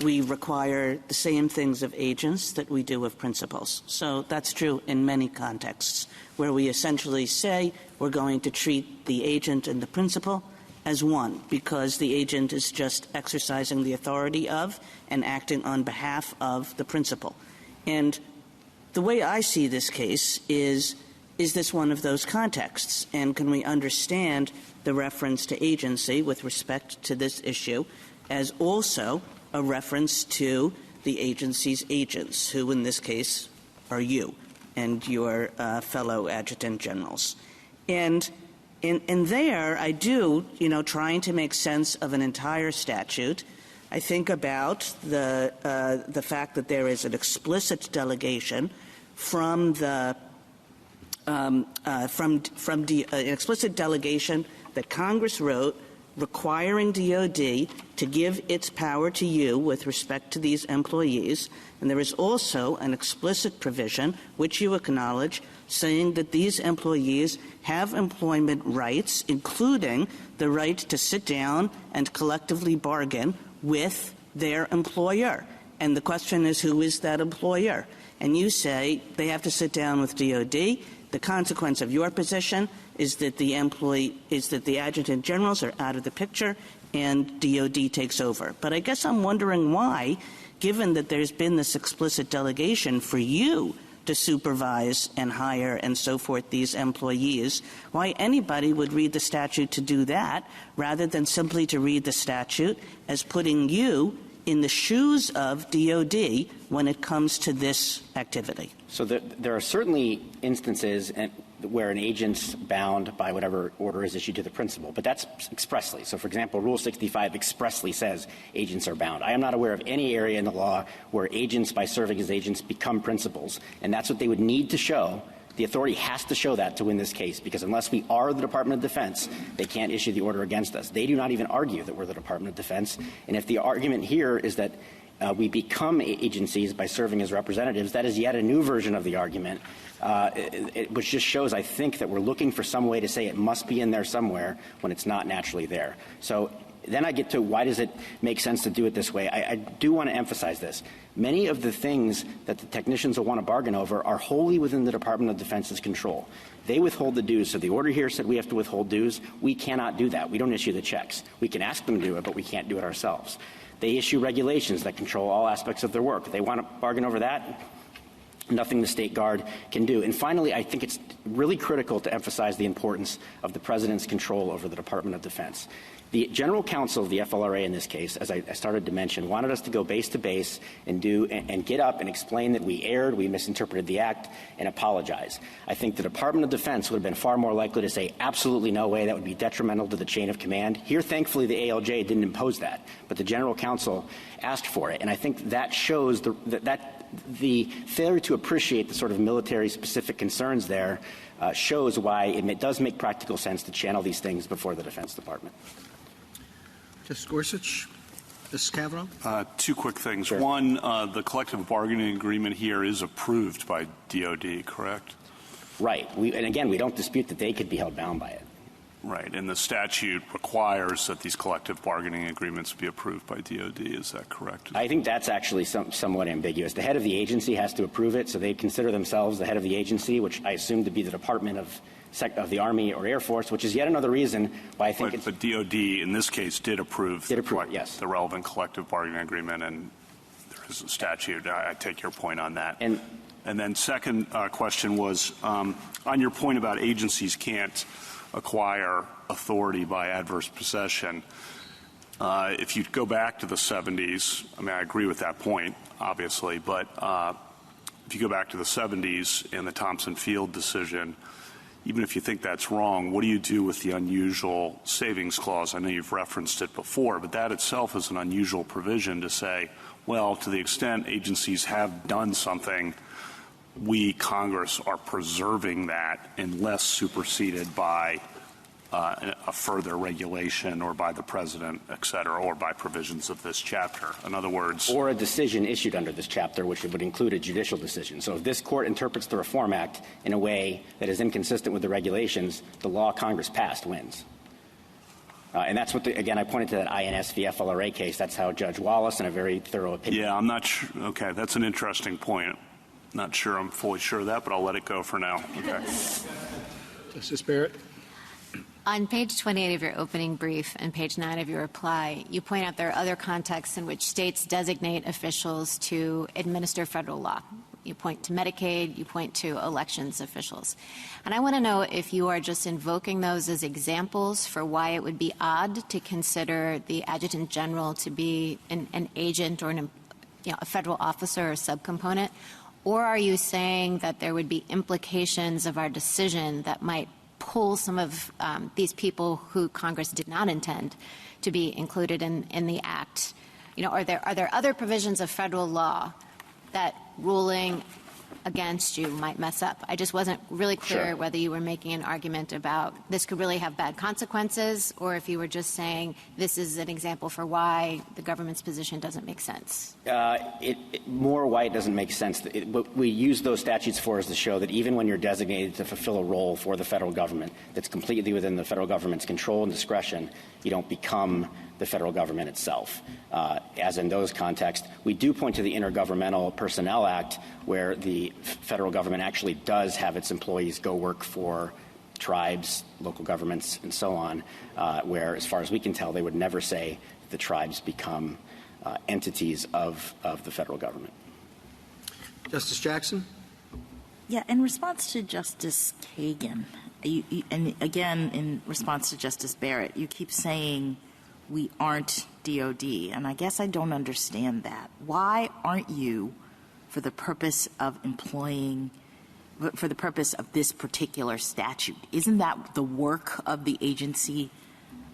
S4: we require the same things of agents that we do of principals. So that's true in many contexts, where we essentially say we're going to treat the agent and the principal as one, because the agent is just exercising the authority of and acting on behalf of the principal. And the way I see this case is this one of those contexts? And can we understand the reference to agency with respect to this issue as also a reference to the agency's agents, who in this case are you and your fellow adjutant generals? And there, I do, trying to make sense of an entire statute, I think about the fact that there is an explicit delegation from the an explicit delegation that Congress wrote requiring DOD to give its power to you with respect to these employees, and there is also an explicit provision, which you acknowledge, saying that these employees have employment rights, including the right to sit down and collectively bargain with their employer. And the question is, who is that employer? And you say they have to sit down with DOD. The consequence of your position is that the adjutant generals are out of the picture and DOD takes over. But I guess I'm wondering why, given that there's been this explicit delegation for you to supervise and hire and so forth these employees, why anybody would read the statute to do that rather than simply to read the statute as putting you in the shoes of DOD when it comes to this activity.
S2: So there are certainly instances where an agent's bound by whatever order is issued to the principal. But that's expressly. So, for example, Rule 65 expressly says agents are bound. I am not aware of any area in the law where agents, by serving as agents, become principals. And that's what they would need to show. The authority has to show that to win this case, because unless we are the Department of Defense, they can't issue the order against us. They do not even argue that we're the Department of Defense. And if the argument here is that we become agencies by serving as representatives, that is yet a new version of the argument, which just shows, I think, that we're looking for some way to say it must be in there somewhere when it's not naturally there. So then I get to why does it make sense to do it this way. I do want to emphasize this. Many of the things that the technicians will want to bargain over are wholly within the Department of Defense's control. They withhold the dues. So the order here said we have to withhold dues. We cannot do that. We don't issue the checks. We can ask them to do it, but we can't do it ourselves. They issue regulations that control all aspects of their work. They want to bargain over that. Nothing the State Guard can do. And finally, I think it's really critical to emphasize the importance of the President's control over the Department of Defense. The General Counsel of the FLRA in this case, as I started to mention, wanted us to go base to base and get up and explain that we erred, we misinterpreted the act, and apologize. I think the Department of Defense would have been far more likely to say absolutely no way, that would be detrimental to the chain of command. Here, thankfully, the ALJ didn't impose that, but the General Counsel asked for it. And I think that shows the failure to appreciate the sort of military-specific concerns there shows why it does make practical sense to channel these things before the Defense Department.
S1: Justice Gorsuch? Justice Kavanaugh?
S5: Two quick things.
S2: Sure.
S5: One, the collective bargaining agreement here is approved by DOD, correct?
S2: Right. And again, we don't dispute that they could be held bound by it.
S5: Right. And the statute requires that these collective bargaining agreements be approved by DOD. Is that correct?
S2: I think that's actually somewhat ambiguous. The head of the agency has to approve it, so they consider themselves the head of the agency, which I assume to be the Department of the Army or Air Force, which is yet another reason why I think
S5: But DOD, in this case, did approve
S2: yes.
S5: the relevant collective bargaining agreement, and there is a statute. I take your point on that. And then second question was, on your point about agencies can't acquire authority by adverse possession, if you go back to the 70s, I mean, I agree with that point, obviously, but if you go back to the 70s and the Thompson Field decision, even if you think that's wrong, what do you do with the unusual savings clause? I know you've referenced it before, but that itself is an unusual provision to say, well, to the extent agencies have done something, we, Congress, are preserving that unless superseded by a further regulation or by the President, et cetera, or by provisions of this chapter. In other words...
S2: Or a decision issued under this chapter, which would include a judicial decision. So if this Court interprets the Reform Act in a way that is inconsistent with the regulations, the law Congress passed wins. And that's what, again, I pointed to that INS v. FLRA case. That's how Judge Wallace, in a very thorough opinion...
S5: Yeah, I'm not sure. Okay, that's an interesting point. Not sure I'm fully sure of that, but I'll let it go for now. Okay.
S1: Justice Barrett?
S7: On page 28 of your opening brief and page 9 of your reply, you point out there are other contexts in which states designate officials to administer federal law. You point to Medicaid, you point to elections officials. And I want to know if you are just invoking those as examples for why it would be odd to consider the Adjutant General to be an agent or a federal officer or subcomponent, or are you saying that there would be implications of our decision that might pull some of these people who Congress did not intend to be included in the Act? Are there other provisions of federal law that ruling against you might mess up? I just wasn't really clear whether you were making an argument about this could really have bad consequences, or if you were just saying this is an example for why the government's position doesn't make sense.
S2: More why it doesn't make sense. What we use those statutes for is to show that even when you're designated to fulfill a role for the federal government that's completely within the federal government's control and discretion, you don't become the federal government itself. As in those contexts, we do point to the Intergovernmental Personnel Act, where the federal government actually does have its employees go work for tribes, local governments, and so on, where, as far as we can tell, they would never say the tribes become entities of the federal government.
S1: Justice Jackson?
S6: Yeah, in response to Justice Kagan, and again in response to Justice Barrett, you keep saying we aren't DOD, and I guess I don't understand that. Why aren't you, for the purpose of employing for the purpose of this particular statute. Isn't that the work of the agency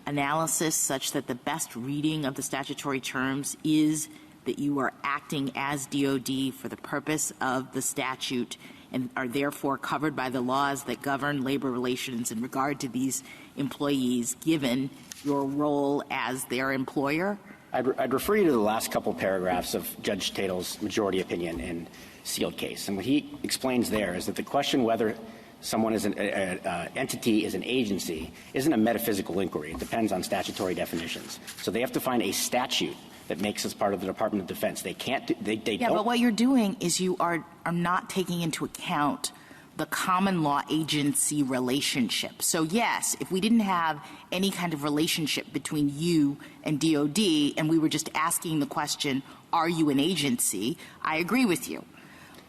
S6: analysis, such that the best reading of the statutory terms is that you are acting as DOD for the purpose of the statute and are therefore covered by the laws that govern labor relations in regard to these employees, given your role as their employer?
S2: I'd refer you to the last couple paragraphs of Judge Tatel's majority opinion in Sealed Case. And what he explains there is that the question whether someone is an entity is an agency isn't a metaphysical inquiry. It depends on statutory definitions. So they have to find a statute that makes us part of the Department of Defense. They can't do, they
S6: yeah,
S2: don't.
S6: But what you're doing is you are not taking into account the common law agency relationship. So yes, if we didn't have any kind of relationship between you and DOD and we were just asking the question, are you an agency, I agree with you.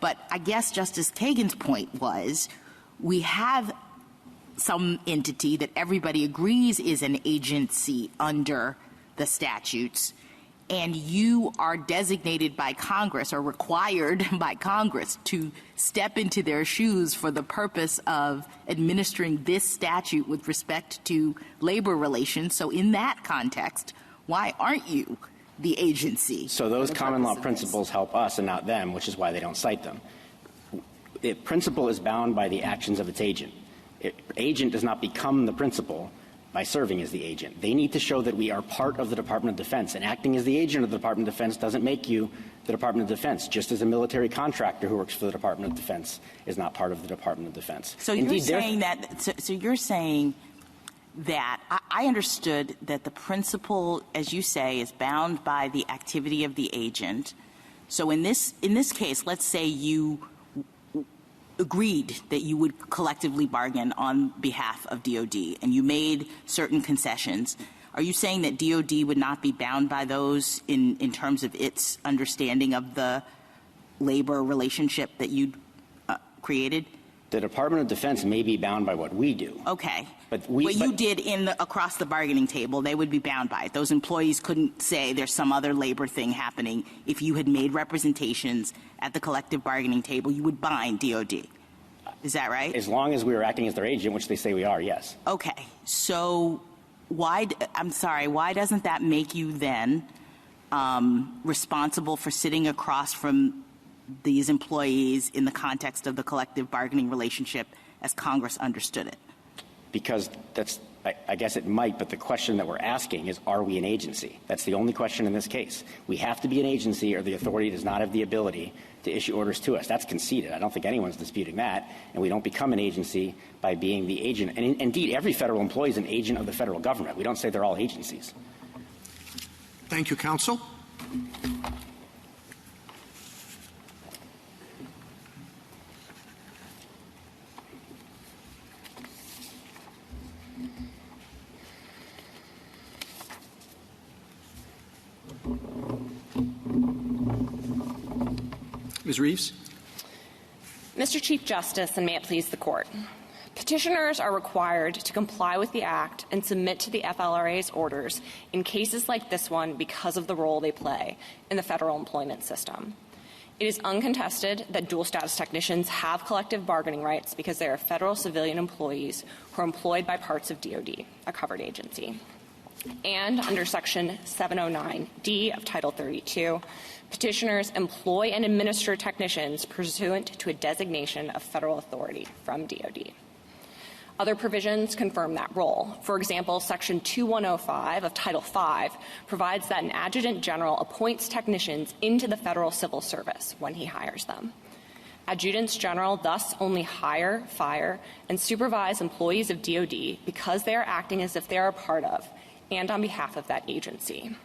S6: But I guess Justice Kagan's point was we have some entity that everybody agrees is an agency under the statutes, and you are designated by Congress or required by Congress to step into their shoes for the purpose of administering this statute with respect to labor relations. So in that context, why aren't you the agency?
S2: So those common law principles help us and not them, which is why they don't cite them. The principle is bound by the actions of its agent. Agent does not become the principal by serving as the agent. They need to show that we are part of the Department of Defense, and acting as the agent of the Department of Defense doesn't make you the Department of Defense, just as a military contractor who works for the Department of Defense is not part of the Department of Defense.
S6: So you're saying that, so you're saying that I understood that the principle, as you say, is bound by the activity of the agent. So in this case, let's say you agreed that you would collectively bargain on behalf of DOD and you made certain concessions. Are you saying that DOD would not be bound by those in terms of its understanding of the labor relationship that you created?
S2: The Department of Defense may be bound by what we do.
S6: Okay.
S2: But
S6: what you did across the bargaining table, they would be bound by it. Those employees couldn't say there's some other labor thing happening. If you had made representations at the collective bargaining table, you would bind DOD. Is that right?
S2: As long as we were acting as their agent, which they say we are, yes.
S6: Okay. So why doesn't that make you then responsible for sitting across from these employees in the context of the collective bargaining relationship as Congress understood it?
S2: Because I guess it might, but the question that we're asking is, are we an agency? That's the only question in this case. We have to be an agency or the authority does not have the ability to issue orders to us. That's conceded. I don't think anyone's disputing that. And we don't become an agency by being the agent. And indeed, every federal employee is an agent of the federal government. We don't say they're all agencies.
S1: Thank you, counsel. Ms. Reeves.
S9: Mr. Chief Justice, and may it please the Court. Petitioners are required to comply with the Act and submit to the FLRA's orders in cases like this one because of the role they play in the federal employment system. It is uncontested that dual-status technicians have collective bargaining rights because they are federal civilian employees who are employed by parts of DOD, a covered agency. And under Section 709D of Title 32, petitioners employ and administer technicians pursuant to a designation of federal authority from DOD. Other provisions confirm that role. For example, Section 2105 of Title V provides that an adjutant general appoints technicians into the federal civil service when he hires them. Adjutants general thus only hire, fire, and supervise employees of DOD because they are acting as if they are a part of and on behalf of that agency.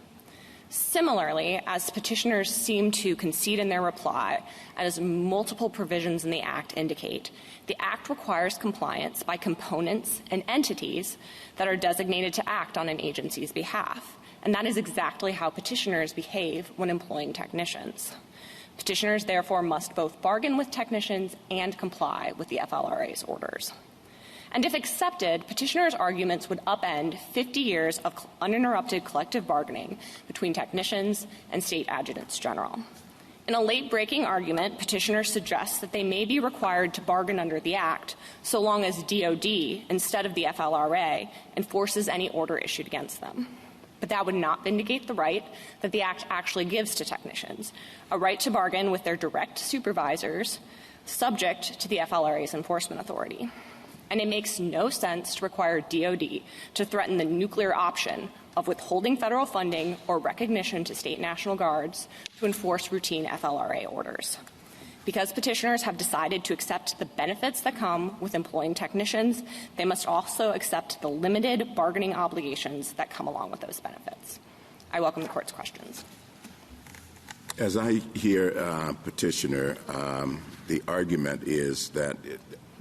S9: Similarly, as petitioners seem to concede in their reply, as multiple provisions in the Act indicate, the Act requires compliance by components and entities that are designated to act on an agency's behalf, and that is exactly how petitioners behave when employing technicians. Petitioners, therefore, must both bargain with technicians and comply with the FLRA's orders. And if accepted, petitioners' arguments would upend 50 years of uninterrupted collective bargaining between technicians and state adjutants general. In a late-breaking argument, petitioners suggest that they may be required to bargain under the Act so long as DOD, instead of the FLRA, enforces any order issued against them. But that would not vindicate the right that the Act actually gives to technicians, a right to bargain with their direct supervisors, subject to the FLRA's enforcement authority. And it makes no sense to require DOD to threaten the nuclear option of withholding federal funding or recognition to state National Guards to enforce routine FLRA orders. Because petitioners have decided to accept the benefits that come with employing technicians, they must also accept the limited bargaining obligations that come along with those benefits. I welcome the Court's questions.
S3: As I hear petitioner, the argument is that,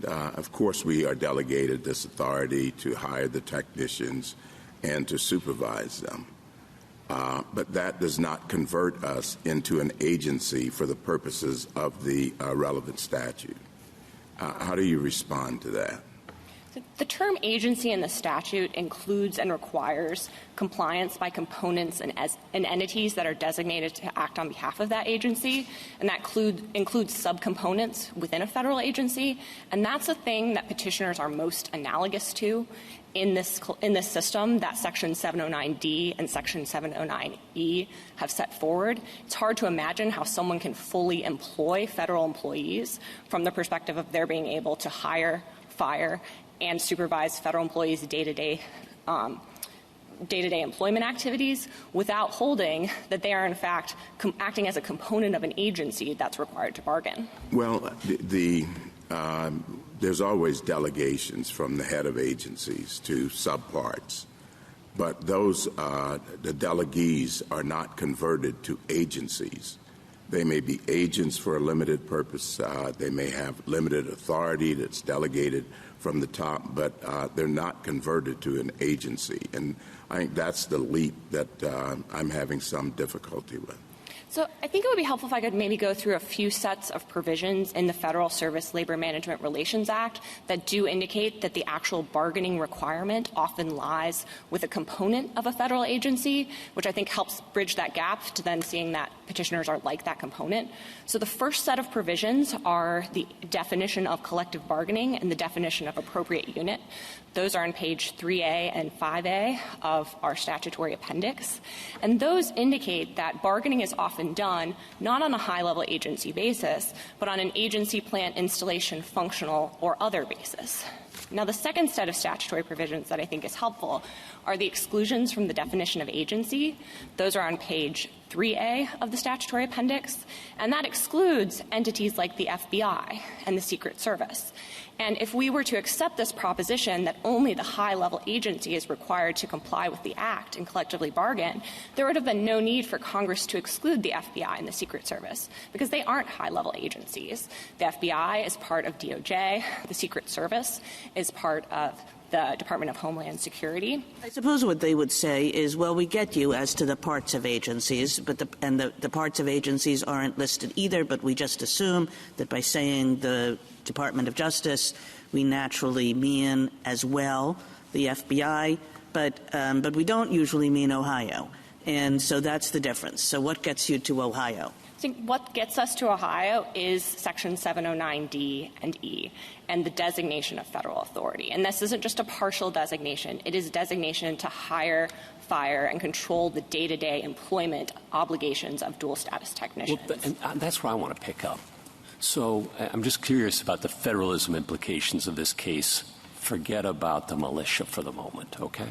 S3: of course, we are delegated this authority to hire the technicians and to supervise them. But that does not convert us into an agency for the purposes of the relevant statute. How do you respond to that?
S9: The term agency in the statute includes and requires compliance by components and entities that are designated to act on behalf of that agency, and that includes subcomponents within a federal agency, and that's the thing that petitioners are most analogous to in this system that Section 709D and Section 709E have set forward. It's hard to imagine how someone can fully employ federal employees from the perspective of their being able to hire, fire, and supervise federal employees' day-to-day employment activities without holding that they are, in fact, acting as a component of an agency that's required to bargain.
S3: Well, there's always delegations from the head of agencies to subparts, but those the delegees are not converted to agencies. They may be agents for a limited purpose. They may have limited authority that's delegated from the top, but they're not converted to an agency. And I think that's the leap that I'm having some difficulty with.
S9: So I think it would be helpful if I could maybe go through a few sets of provisions in the Federal Service Labor Management Relations Act that do indicate that the actual bargaining requirement often lies with a component of a federal agency, which I think helps bridge that gap to then seeing that petitioners are like that component. So the first set of provisions are the definition of collective bargaining and the definition of appropriate unit. Those are on page 3A and 5A of our statutory appendix. And those indicate that bargaining is often done not on a high-level agency basis, but on an agency, plant, installation, functional, or other basis. Now, the second set of statutory provisions that I think is helpful are the exclusions from the definition of agency. Those are on page 3A of the statutory appendix, and that excludes entities like the FBI and the Secret Service. And if we were to accept this proposition that only the high-level agency is required to comply with the Act and collectively bargain, there would have been no need for Congress to exclude the FBI and the Secret Service, because they aren't high-level agencies. The FBI is part of DOJ. The Secret Service is part of the Department of Homeland Security.
S4: I suppose what they would say is, well, we get you as to the parts of agencies, but the parts of agencies aren't listed either, but we just assume that by saying the Department of Justice, we naturally mean as well the FBI, but we don't usually mean Ohio. And so that's the difference. So what gets you to Ohio?
S9: I think what gets us to Ohio is Section 709D and E and the designation of federal authority. And this isn't just a partial designation. It is a designation to hire, fire, and control the day-to-day employment obligations of dual-status technicians.
S10: Well, and that's where I want to pick up. So I'm just curious about the federalism implications of this case. Forget about the militia for the moment, okay?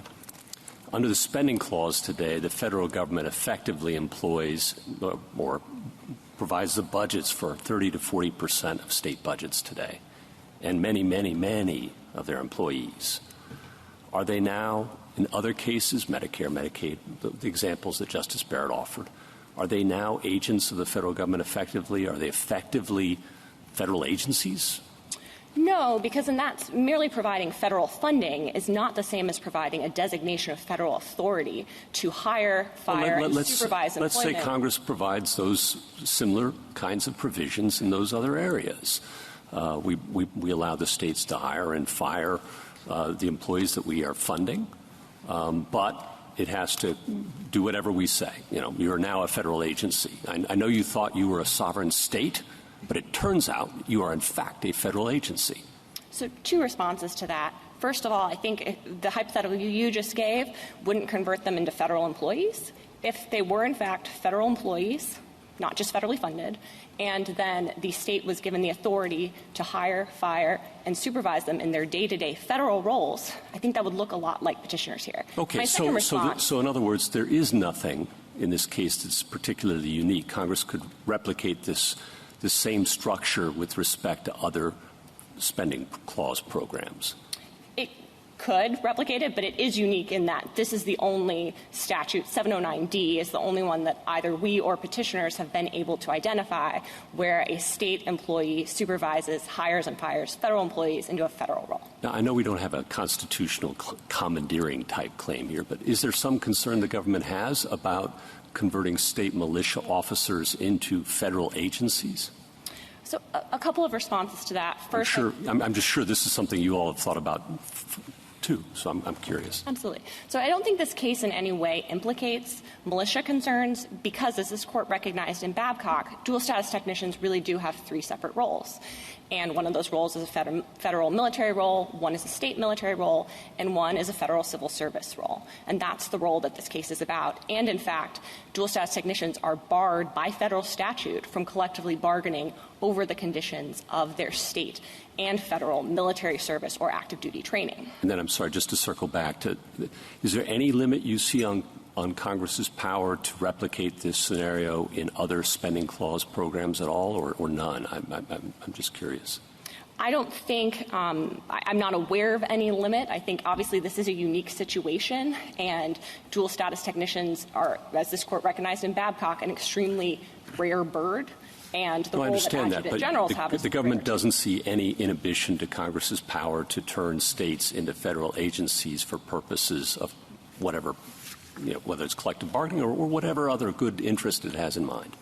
S10: Under the spending clause today, the federal government effectively employs or provides the budgets for 30 to 40% of state budgets today, and many, many, many of their employees. Are they now, in other cases, Medicare, Medicaid, the examples that Justice Barrett offered, are they now agents of the federal government effectively? Are they effectively federal agencies?
S9: No, because in that, merely providing federal funding is not the same as providing a designation of federal authority to hire, fire, and supervise employment.
S10: Let's say Congress provides those similar kinds of provisions in those other areas. We allow the states to hire and fire the employees that we are funding, but it has to do whatever we say. You know, you're now a federal agency. I know you thought you were a sovereign state, but it turns out you are, in fact, a federal agency.
S9: So 2 responses to that. First of all, I think the hypothetical you just gave wouldn't convert them into federal employees. If they were, in fact, federal employees, not just federally funded, and then the state was given the authority to hire, fire, and supervise them in their day-to-day federal roles, I think that would look a lot like petitioners here.
S10: Okay, so in other words, there is nothing in this case that's particularly unique. Congress could replicate this same structure with respect to other spending clause programs.
S9: It could replicate it, but it is unique in that this is the only statute, 709D is the only one that either we or petitioners have been able to identify where a state employee supervises, hires, and fires federal employees into a federal role.
S10: Now, I know we don't have a constitutional commandeering type claim here, but is there some concern the government has about converting state militia officers into federal agencies?
S9: So a couple of responses to that. First,
S10: I'm just sure this is something you all have thought about too, so I'm curious.
S9: Absolutely. So I don't think this case in any way implicates militia concerns because, as this court recognized in Babcock, dual status technicians really do have 3 separate roles. And one of those roles is a federal military role, one is a state military role, and one is a federal civil service role. And that's the role that this case is about. And, in fact, dual status technicians are barred by federal statute from collectively bargaining over the conditions of their state and federal military service or active duty training.
S10: And then, I'm sorry, just to circle back to, is there any limit you see on Congress's power to replicate this scenario in other spending clause programs at all, or none? I'm just curious.
S9: I don't think I'm not aware of any limit. I think obviously this is a unique situation, and dual status technicians are, as this court recognized in Babcock, an extremely rare bird. And the role that adjutant generals have is
S10: the government doesn't see any inhibition to Congress's power to turn states into federal agencies for purposes of whatever, whether it's collective bargaining or whatever other good interest it has in mind.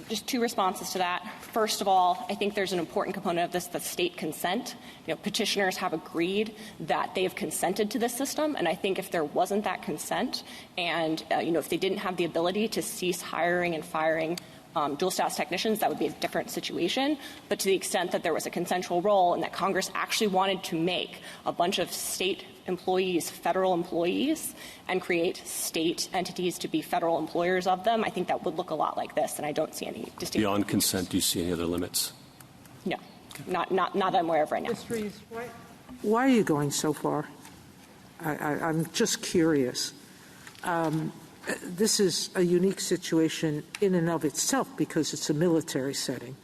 S9: Just 2 responses to that. First of all, I think there's an important component of this, the state consent. Petitioners have agreed that they have consented to this system, and I think if there wasn't that consent and, if they didn't have the ability to cease hiring and firing dual status technicians, that would be a different situation. But to the extent that there was a consensual role and that Congress actually wanted to make a bunch of state employees federal employees and create state entities to be federal employers of them, I think that would look a lot like this, and I don't see any distinction.
S10: Beyond consent, do you see any other limits?
S9: No, not that I'm aware of right now.
S8: Ms. Rees, why are you going so far? I'm just curious. This is a unique situation in and of itself because it's a military setting,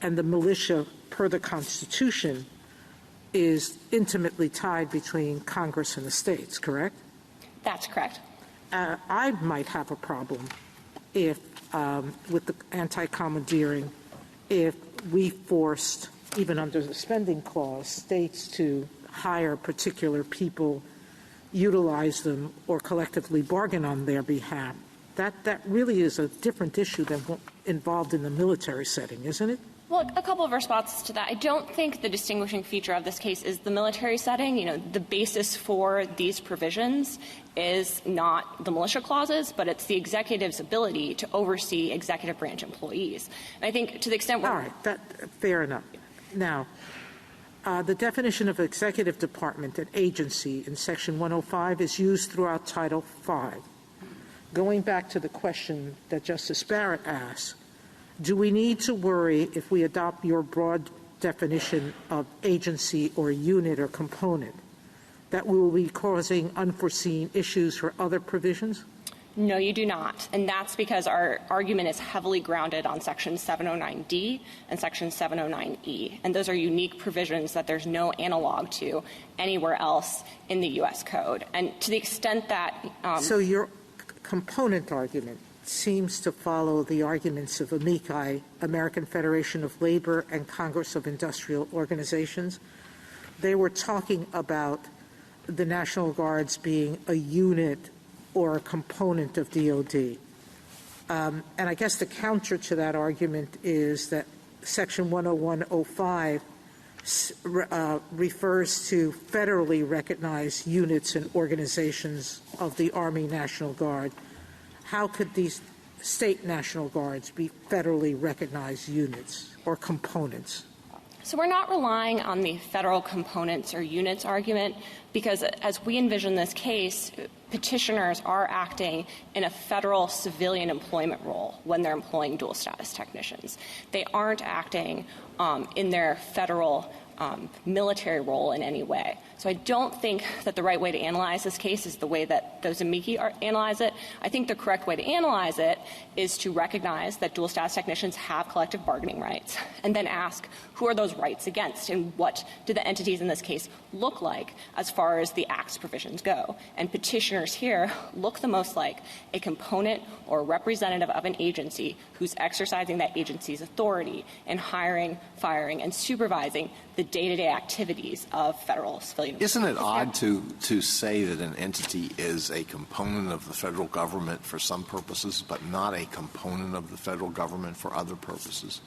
S8: and the militia, per the Constitution, is intimately tied between Congress and the states, correct?
S9: That's correct.
S8: I might have a problem if, with the anti-commandeering, if we forced, even under the spending clause, states to hire particular people, utilize them, or collectively bargain on their behalf. That really is a different issue than involved in the military setting, isn't it?
S9: Well, a couple of responses to that. I don't think the distinguishing feature of this case is the military setting. The basis for these provisions is not the militia clauses, but it's the executive's ability to oversee executive branch employees. And I think to the extent where—
S8: All right, fair enough. Now, the definition of executive department and agency in Section 105 is used throughout Title V. Going back to the question that Justice Barrett asked, do we need to worry if we adopt your broad definition of agency or unit or component that we will be causing unforeseen issues for other provisions?
S9: No, you do not. And that's because our argument is heavily grounded on Section 709D and Section 709E. And those are unique provisions that there's no analog to anywhere else in the U.S. Code. And to the extent that—
S8: So your component argument seems to follow the arguments of AMICI, American Federation of Labor, and Congress of Industrial Organizations. They were talking about the National Guards being a unit or a component of DOD. And I guess the counter to that argument is that Section 101.05 refers to federally recognized units and organizations of the Army National Guard. How could these state National Guards be federally recognized units or components?
S9: So we're not relying on the federal components or units argument because as we envision this case, petitioners are acting in a federal civilian employment role when they're employing dual status technicians. They aren't acting in their federal military role in any way. So I don't think that the right way to analyze this case is the way that those amici analyze it. I think the correct way to analyze it is to recognize that dual status technicians have collective bargaining rights and then ask who are those rights against and what do the entities in this case look like as far as the Act's provisions go. And petitioners here look the most like a component or representative of an agency who's exercising that agency's authority in hiring, firing, and supervising the day-to-day activities of federal civilian.
S11: Isn't it odd to say that an entity is a component of the federal government for some purposes, but not a component of the federal government for other purposes?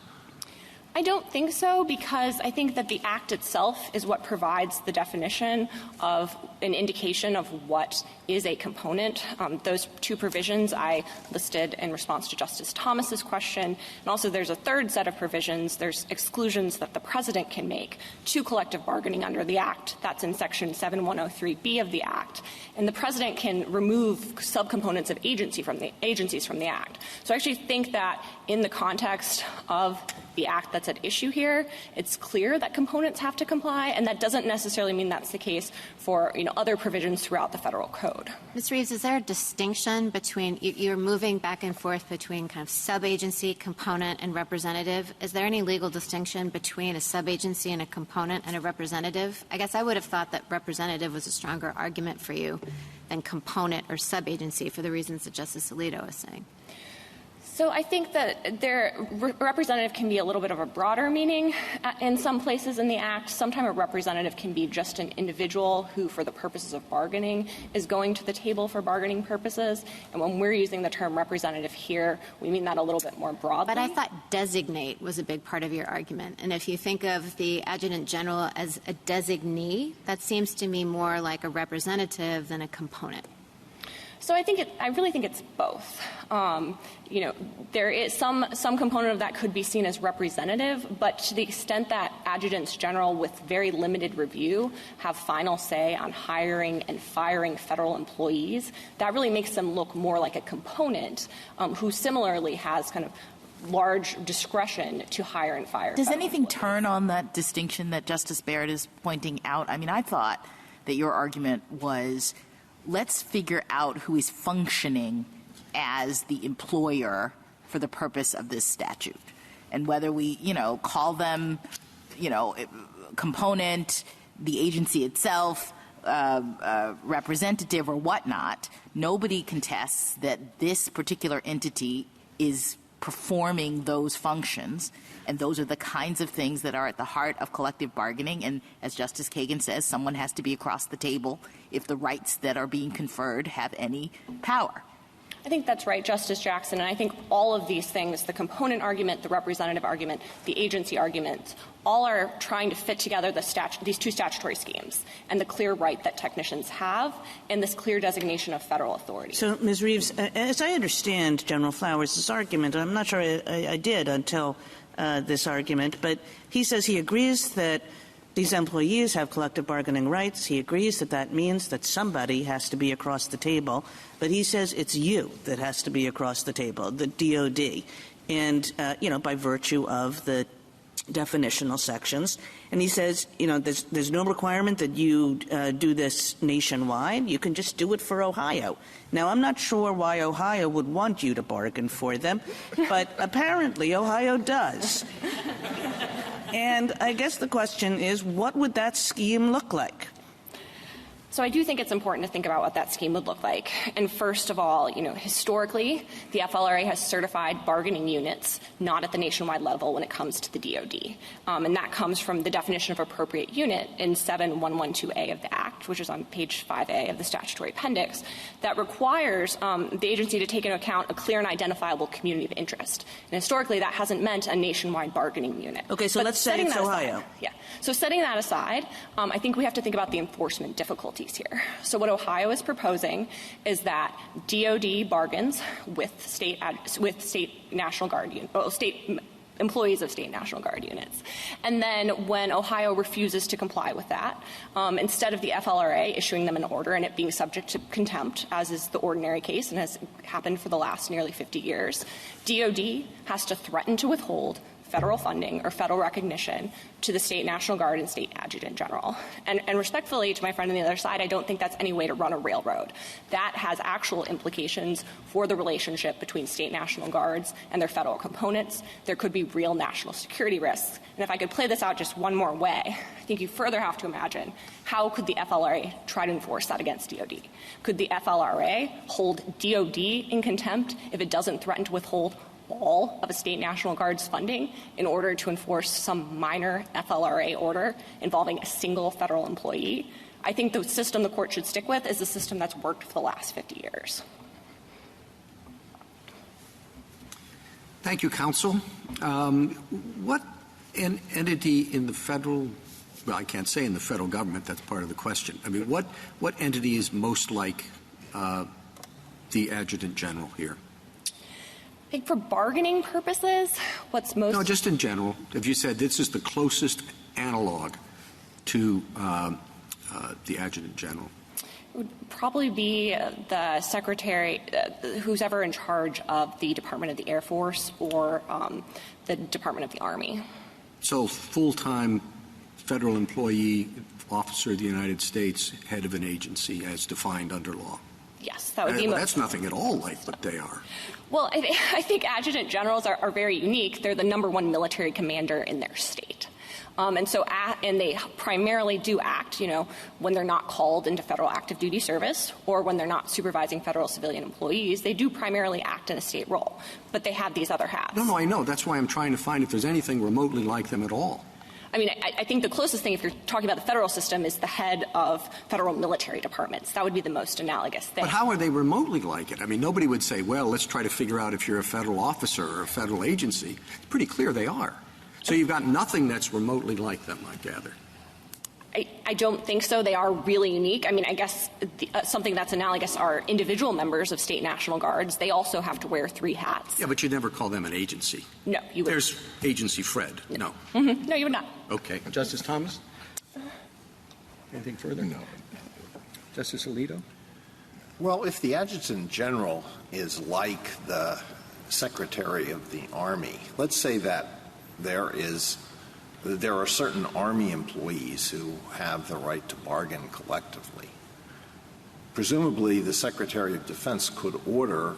S9: I don't think so, because I think that the Act itself is what provides the definition of an indication of what is a component. Those two provisions I listed in response to Justice Thomas's question. And also there's a third set of provisions. There's exclusions that the President can make to collective bargaining under the Act. That's in Section 7103B of the Act. And the President can remove subcomponents of agencies from the Act. So I actually think that in the context of the Act that's at issue here, it's clear that components have to comply, and that doesn't necessarily mean that's the case for other provisions throughout the federal code.
S7: Ms. Reeves, is there a distinction between you're moving back and forth between kind of sub-agency, component, and representative? Is there any legal distinction between a sub-agency and a component and a representative? I guess I would have thought that representative was a stronger argument for you than component or sub-agency for the reasons that Justice Alito is saying.
S9: So I think that representative can be a little bit of a broader meaning in some places in the Act. Sometimes a representative can be just an individual who, for the purposes of bargaining, is going to the table for bargaining purposes. And when we're using the term representative here, we mean that a little bit more broadly.
S7: But I thought designate was a big part of your argument. And if you think of the Adjutant General as a designee, that seems to me more like a representative than a component.
S9: So I really think it's both. There is some component of that could be seen as representative, but to the extent that adjutants general with very limited review have final say on hiring and firing federal employees, that really makes them look more like a component who similarly has kind of large discretion to hire and fire.
S6: Does anything turn on that distinction that Justice Barrett is pointing out? I mean, I thought that your argument was, let's figure out who is functioning as the employer for the purpose of this statute. And whether we, call them, component, the agency itself, representative or whatnot, nobody contests that this particular entity is performing those functions. And those are the kinds of things that are at the heart of collective bargaining. And as Justice Kagan says, someone has to be across the table if the rights that are being conferred have any power.
S9: I think that's right, Justice Jackson. And I think all of these things, the component argument, the representative argument, the agency argument, all are trying to fit together these two statutory schemes and the clear right that technicians have and this clear designation of federal authority.
S4: So, Ms. Reeves, as I understand General Flowers' argument, I'm not sure I did until this argument, but he says he agrees that these employees have collective bargaining rights. He agrees that that means that somebody has to be across the table, but he says it's you that has to be across the table, the DOD, and, by virtue of the definitional sections. And he says, there's no requirement that you do this nationwide. You can just do it for Ohio. Now, I'm not sure why Ohio would want you to bargain for them, but apparently Ohio does. And I guess the question is, what would that scheme look like?
S9: So I do think it's important to think about what that scheme would look like. And first of all, historically, the FLRA has certified bargaining units not at the nationwide level when it comes to the DOD. And that comes from the definition of appropriate unit in 7112A of the Act. Act, which is on page 5A of the statutory appendix, that requires the agency to take into account a clear and identifiable community of interest. And historically, that hasn't meant a nationwide bargaining unit.
S4: Okay, so let's say it's Ohio.
S9: So setting that aside, I think we have to think about the enforcement difficulties here. So what Ohio is proposing is that DOD bargains with state National Guard state employees of state National Guard units. And then when Ohio refuses to comply with that, instead of the FLRA issuing them an order and it being subject to contempt, as is the ordinary case and has happened for the last nearly 50 years, DOD has to threaten to withhold federal funding or federal recognition to the state National Guard and state Adjutant General. And respectfully to my friend on the other side, I don't think that's any way to run a railroad. That has actual implications for the relationship between state National Guards and their federal components. There could be real national security risks. And if I could play this out just one more way, I think you further have to imagine, how could the FLRA try to enforce that against DOD? Could the FLRA hold DOD in contempt if it doesn't threaten to withhold all of a state National Guard's funding in order to enforce some minor FLRA order involving a single federal employee? I think the system the court should stick with is the system that's worked for the last 50 years.
S1: Thank you, counsel. What entity in the federal, well, I can't say in the federal government, that's part of the question. I mean, what entity is most like the Adjutant General here?
S9: I think for bargaining purposes, what's most...
S1: No, just in general. If you said this is the closest analog to the Adjutant General.
S9: It would probably be the secretary, who's ever in charge of the Department of the Air Force or the Department of the Army.
S1: So full-time federal employee, officer of the United States, head of an agency as defined under law.
S9: Yes, that would be most...
S1: That's nothing at all like what they are.
S9: Well, I think adjutant generals are very unique. They're the #1 military commander in their state. And they primarily do act, when they're not called into federal active duty service or when they're not supervising federal civilian employees, they do primarily act in a state role. But they have these other hats.
S1: No, I know. That's why I'm trying to find if there's anything remotely like them at all.
S9: I mean, I think the closest thing, if you're talking about the federal system, is the head of federal military departments. That would be the most analogous thing.
S1: But how are they remotely like it? I mean, nobody would say, well, let's try to figure out if you're a federal officer or a federal agency. It's pretty clear they are. So you've got nothing that's remotely like them, I gather.
S9: I don't think so. They are really unique. I mean, I guess something that's analogous are individual members of state National Guards. They also have to wear 3 hats.
S1: Yeah, but you never call them an agency.
S9: No, you would.
S1: There's Agency Fred. No.
S9: Mm-hmm. No, you would not.
S1: Okay. Justice Thomas? Anything further?
S3: No.
S1: Justice Alito?
S11: Well, if the Adjutant General is like the Secretary of the Army, let's say that there are certain Army employees who have the right to bargain collectively. Presumably, the Secretary of Defense could order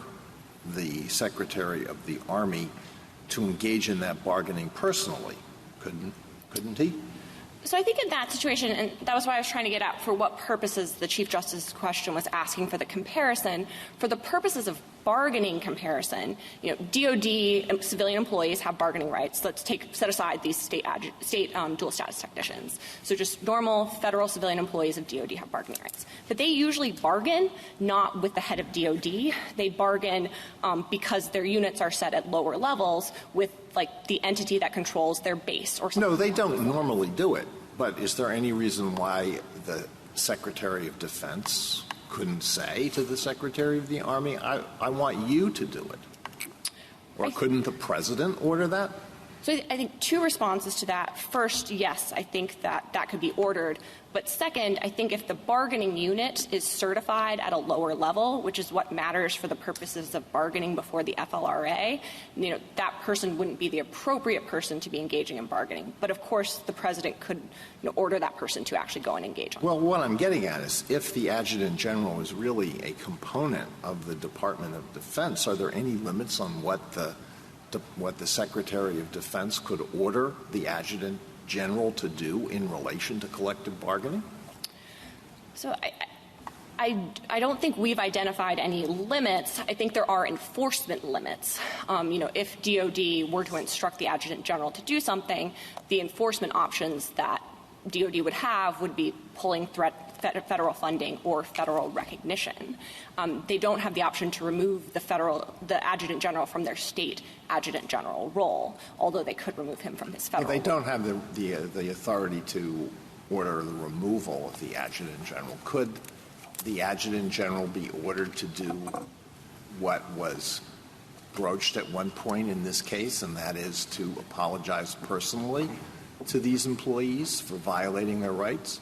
S11: the Secretary of the Army to engage in that bargaining personally, couldn't he?
S9: So I think in that situation, and that was why I was trying to get at for what purposes the Chief Justice's question was asking for the comparison. For the purposes of bargaining comparison, DOD civilian employees have bargaining rights. Let's set aside these state dual status technicians. So just normal federal civilian employees of DOD have bargaining rights. But they usually bargain not with the head of DOD. They bargain because their units are set at lower levels with the entity that controls their base or something.
S11: No, they don't normally do it. But is there any reason why the Secretary of Defense couldn't say to the Secretary of the Army, I want you to do it? Or couldn't the President order that?
S9: So I think 2 responses to that. First, yes, I think that could be ordered. But second, I think if the bargaining unit is certified at a lower level, which is what matters for the purposes of bargaining before the FLRA, that person wouldn't be the appropriate person to be engaging in bargaining. But of course, the President could order that person to actually go and engage on.
S11: Well, what I'm getting at is if the Adjutant General is really a component of the Department of Defense, are there any limits on what the Secretary of Defense could order the Adjutant General to do in relation to collective bargaining?
S9: So I don't think we've identified any limits. I think there are enforcement limits. If DOD were to instruct the Adjutant General to do something, the enforcement options that DOD would have would be pulling federal funding or federal recognition. They don't have the option to remove the adjutant general from their state adjutant general role, although they could remove him from his federal
S11: Well, they don't have the authority to order the removal of the adjutant general. Could the adjutant general be ordered to do what was broached at one point in this case, and that is to apologize personally to these employees for violating their rights?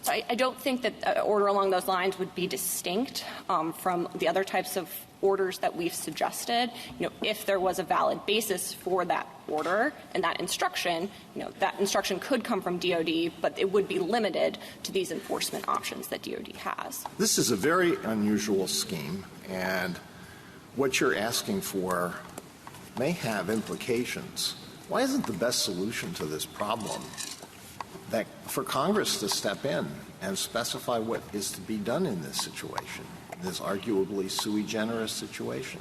S9: So I don't think that an order along those lines would be distinct from the other types of orders that we've suggested. If there was a valid basis for that order and that instruction could come from DOD, but it would be limited to these enforcement options that DOD has.
S11: This is a very unusual scheme, and what you're asking for may have implications. Why isn't the best solution to this problem that for Congress to step in and specify what is to be done in this situation, this arguably sui generis situation?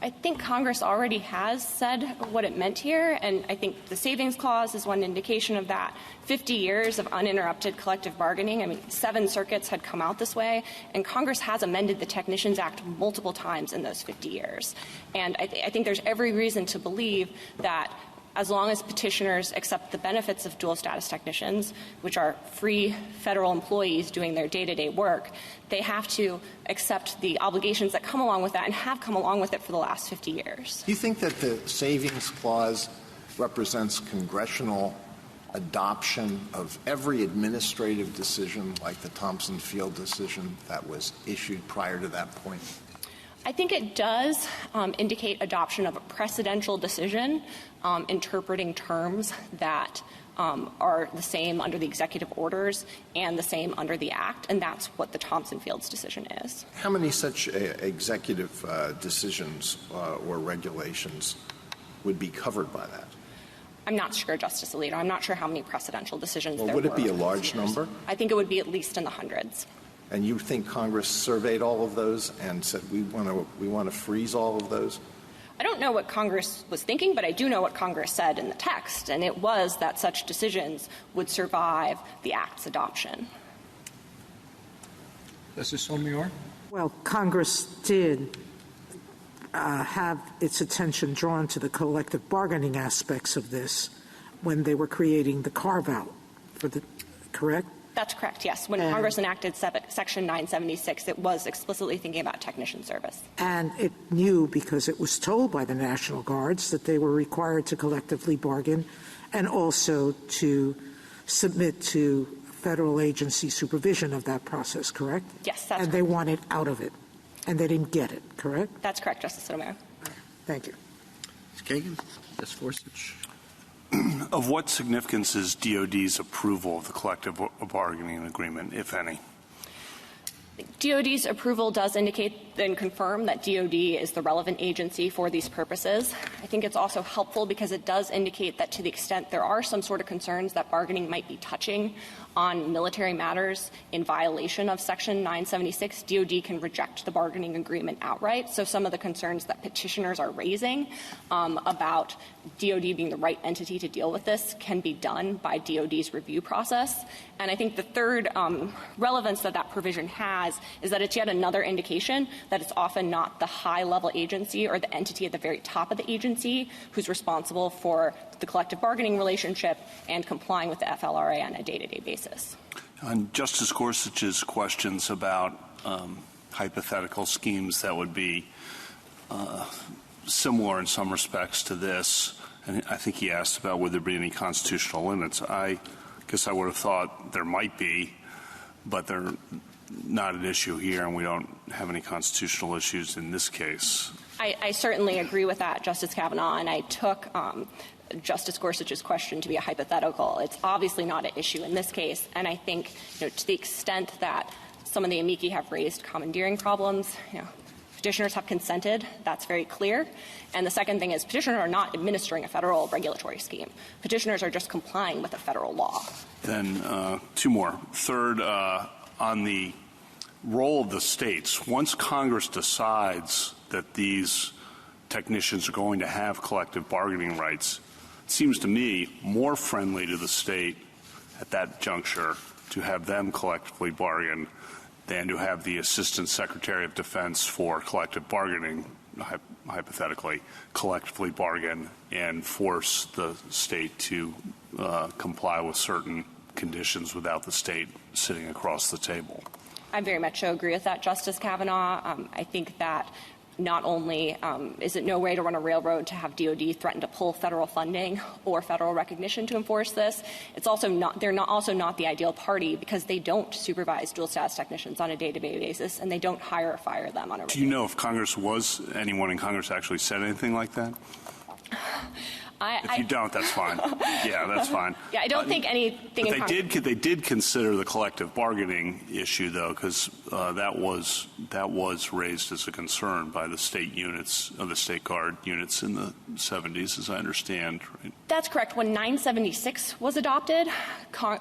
S9: I think Congress already has said what it meant here, and I think the savings clause is one indication of that. 50 years of uninterrupted collective bargaining. 7 circuits had come out this way, and Congress has amended the Technicians Act multiple times in those 50 years. And I think there's every reason to believe that as long as petitioners accept the benefits of dual status technicians, which are free federal employees doing their day-to-day work, they have to accept the obligations that come along with that and have come along with it for the last 50 years.
S11: Do you think that the savings clause represents congressional adoption of every administrative decision like the Thompson Field decision that was issued prior to that point?
S9: I think it does indicate adoption of a precedential decision interpreting terms that are the same under the executive orders and the same under the Act, and that's what the Thompson Fields decision is.
S11: How many such executive decisions or regulations would be covered by that?
S9: I'm not sure, Justice Alito. I'm not sure how many precedential decisions there were.
S11: Would it be a large number?
S9: I think it would be at least in the hundreds.
S11: And you think Congress surveyed all of those and said we want to freeze all of those?
S9: I don't know what Congress was thinking, but I do know what Congress said in the text, and it was that such decisions would survive the Act's adoption.
S1: Justice Sotomayor?
S8: Well, Congress did have its attention drawn to the collective bargaining aspects of this when they were creating the carve-out for the – correct?
S9: That's correct, yes. When Congress enacted Section 976, it was explicitly thinking about technician service.
S8: And it knew, because it was told by the National Guards, that they were required to collectively bargain and also to submit to federal agency supervision of that process, correct?
S9: Yes, that's
S8: And
S9: correct.
S8: they wanted out of it, and they didn't get it, correct?
S9: That's correct, Justice Sotomayor.
S8: Thank you.
S1: Ms. Kagan? Ms. Gorsuch?
S5: Of what significance is DOD's approval of the collective bargaining agreement, if any?
S9: DOD's approval does indicate and confirm that DOD is the relevant agency for these purposes. I think it's also helpful because it does indicate that to the extent there are some sort of concerns that bargaining might be touching on military matters in violation of Section 976, DOD can reject the bargaining agreement outright. So some of the concerns that petitioners are raising about DOD being the right entity to deal with this can be done by DOD's review process. And I think the third relevance that that provision has is that it's yet another indication that it's often not the high-level agency or the entity at the very top of the agency who's responsible for the collective bargaining relationship and complying with the FLRA on a day-to-day basis.
S5: On Justice Gorsuch's questions about hypothetical schemes that would be similar in some respects to this, and I think he asked about would there be any constitutional limits. I guess I would have thought there might be, but they're not an issue here, and we don't have any constitutional issues in this case.
S9: I certainly agree with that, Justice Kavanaugh, and I took Justice Gorsuch's question to be a hypothetical. It's obviously not an issue in this case, and I think to the extent that some of the amici have raised commandeering problems, petitioners have consented. That's very clear. And the second thing is petitioners are not administering a federal regulatory scheme. Petitioners are just complying with a federal law.
S5: Then two more. Third, on the role of the states, once Congress decides that these technicians are going to have collective bargaining rights, it seems to me more friendly to the state at that juncture to have them collectively bargain than to have the Assistant Secretary of Defense for collective bargaining, hypothetically, collectively bargain and force the state to comply with certain conditions without the state sitting across the table.
S9: I very much so agree with that, Justice Kavanaugh. I think that not only is it no way to run a railroad to have DOD threaten to pull federal funding or federal recognition to enforce this, it's also not, they're not also not the ideal party because they don't supervise dual status technicians on a day-to-day basis and they don't hire or fire them on a regular basis.
S5: Do you know if anyone in Congress actually said anything like that? If you don't, that's fine. Yeah, that's fine.
S9: Yeah, I don't think anything in Congress.
S5: They did consider the collective bargaining issue, though, because that was raised as a concern by the state units, the state guard units in the 70s, as I understand. Right?
S9: That's correct. When 976 was adopted,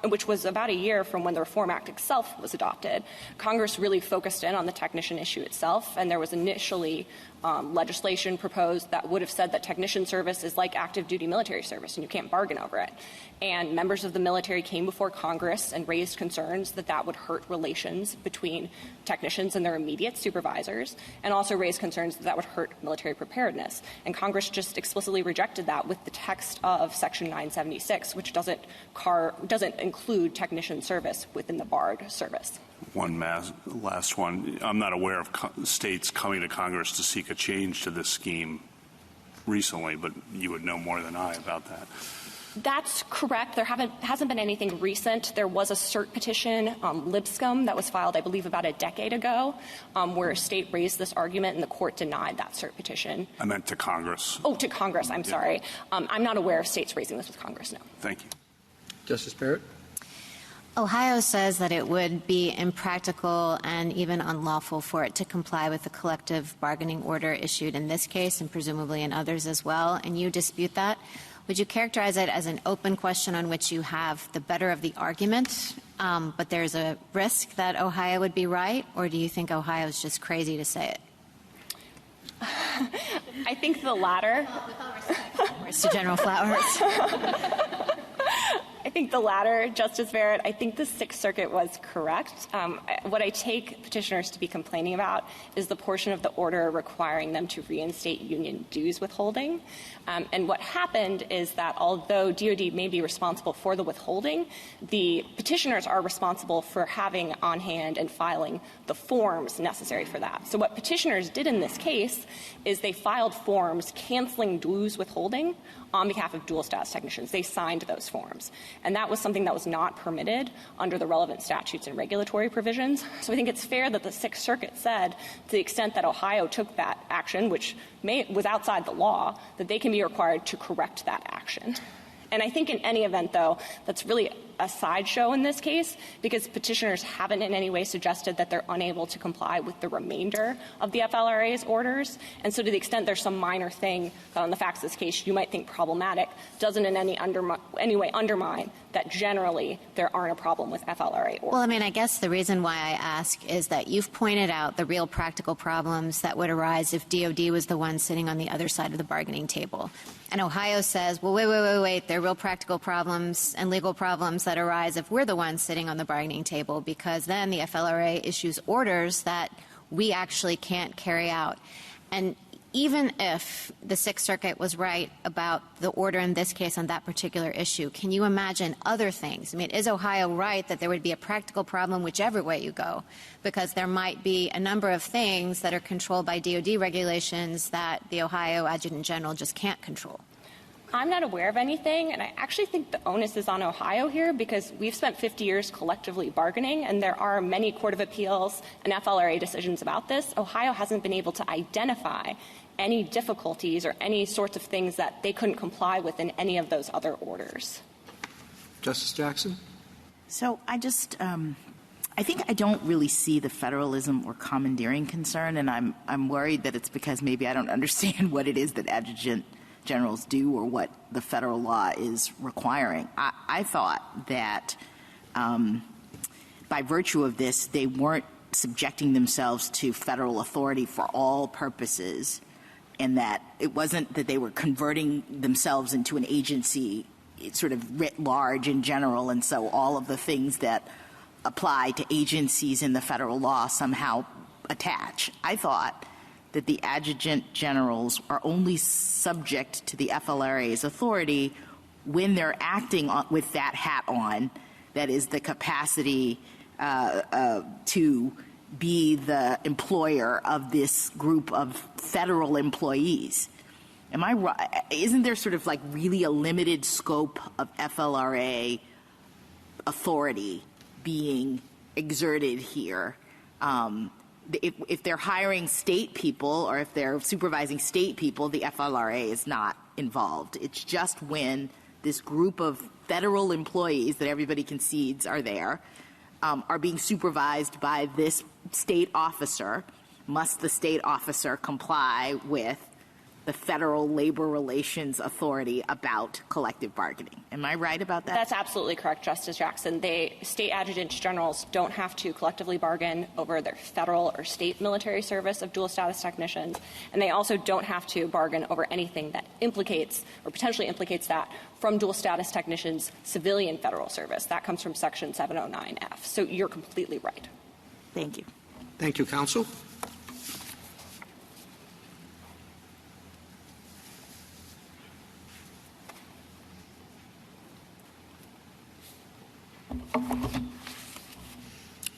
S9: which was about a year from when the Reform Act itself was adopted, Congress really focused in on the technician issue itself, and there was initially legislation proposed that would have said that technician service is like active duty military service and you can't bargain over it. And members of the military came before Congress and raised concerns that that would hurt relations between technicians and their immediate supervisors, and also raised concerns that that would hurt military preparedness. And Congress just explicitly rejected that with the text of Section 976, which doesn't include technician service within the barred service.
S5: One last one. I'm not aware of states coming to Congress to seek a change to this scheme recently, but you would know more than I about that.
S9: That's correct. There hasn't been anything recent. There was a cert petition, Lipscomb, that was filed, I believe, about a decade ago, where a state raised this argument and the court denied that cert petition.
S5: I meant to Congress.
S9: Oh, to Congress. I'm sorry. I'm not aware of states raising this with Congress, no.
S5: Thank you.
S1: Justice Barrett?
S7: Ohio says that it would be impractical and even unlawful for it to comply with the collective bargaining order issued in this case and presumably in others as well, and you dispute that. Would you characterize it as an open question on which you have the better of the argument, but there's a risk that Ohio would be right, or do you think Ohio is just crazy to say it?
S9: I think the latter.
S7: With all respect to General Flowers.
S9: I think the latter, Justice Barrett. I think the Sixth Circuit was correct. What I take petitioners to be complaining about is the portion of the order requiring them to reinstate union dues withholding. And what happened is that although DOD may be responsible for the withholding, the petitioners are responsible for having on hand and filing the forms necessary for that. So what petitioners did in this case is they filed forms canceling dues withholding on behalf of dual status technicians. They signed those forms. And that was something that was not permitted under the relevant statutes and regulatory provisions. So I think it's fair that the Sixth Circuit said, to the extent that Ohio took that action, which was outside the law, that they can be required to correct that action. And I think in any event, though, that's really a sideshow in this case, because petitioners haven't in any way suggested that they're unable to comply with the remainder of the FLRA's orders. And so to the extent there's some minor thing that on the facts of this case you might think problematic, doesn't in any way undermine that generally there aren't a problem with FLRA orders.
S7: Well, I mean, I guess the reason why I ask is that you've pointed out the real practical problems that would arise if DOD was the one sitting on the other side of the bargaining table. And Ohio says, well, wait, there are real practical problems and legal problems that arise if we're the ones sitting on the bargaining table, because then the FLRA issues orders that we actually can't carry out. And even if the Sixth Circuit was right about the order in this case on that particular issue, can you imagine other things? I mean, is Ohio right that there would be a practical problem whichever way you go? Because there might be a number of things that are controlled by DOD regulations that the Ohio Adjutant General just can't control.
S9: I'm not aware of anything, and I actually think the onus is on Ohio here, because we've spent 50 years collectively bargaining, and there are many Court of Appeals and FLRA decisions about this. Ohio hasn't been able to identify any difficulties or any sorts of things that they couldn't comply with in any of those other orders.
S1: Justice Jackson?
S6: So I just I think I don't really see the federalism or commandeering concern, and I'm worried that it's because maybe I don't understand what it is that adjutant generals do or what the federal law is requiring. I thought that by virtue of this, they weren't subjecting themselves to federal authority for all purposes, and that it wasn't that they were converting themselves into an agency sort of writ large in general, and so all of the things that apply to agencies in the federal law somehow attach. I thought that the adjutant generals are only subject to the FLRA's authority when they're acting with that hat on, that is the capacity to be the employer of this group of federal employees. Am I right? Isn't there sort of like really a limited scope of FLRA authority being exerted here? If they're hiring state people or if they're supervising state people, the FLRA is not involved. It's just when this group of federal employees that everybody concedes are there are being supervised by this state officer, must the state officer comply with the Federal Labor Relations Authority about collective bargaining. Am I right about that?
S9: That's absolutely correct, Justice Jackson. State adjutants generals don't have to collectively bargain over their federal or state military service of dual status technicians, and they also don't have to bargain over anything that implicates or potentially implicates that from dual status technicians' civilian federal service. That comes from Section 709F. So you're completely right.
S6: Thank you.
S1: Thank you, counsel.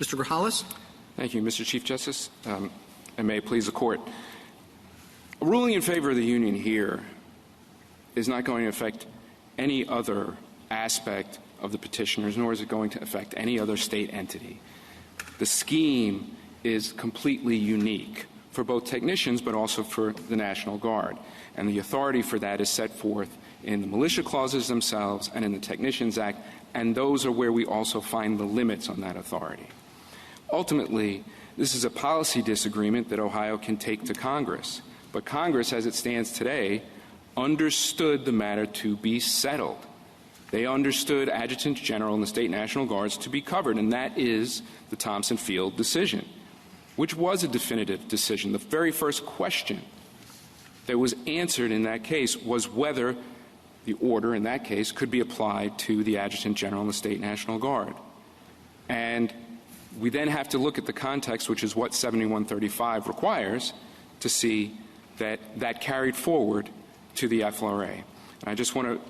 S1: Mr. Grajales.
S12: Thank you, Mr. Chief Justice, and may it please the Court. A ruling in favor of the union here is not going to affect any other aspect of the petitioners, nor is it going to affect any other state entity. The scheme is completely unique for both technicians but also for the National Guard, and the authority for that is set forth in the militia clauses themselves and in the Technicians Act, and those are where we also find the limits on that authority. Ultimately, this is a policy disagreement that Ohio can take to Congress, but Congress, as it stands today, understood the matter to be settled. They understood adjutants general and the state National Guards to be covered, and that is the Thompson Field decision, which was a definitive decision. The very first question that was answered in that case was whether the order in that case could be applied to the adjutant general and the state National Guard. And we then have to look at the context, which is what 7135 requires, to see that that carried forward to the FLRA. And I just want to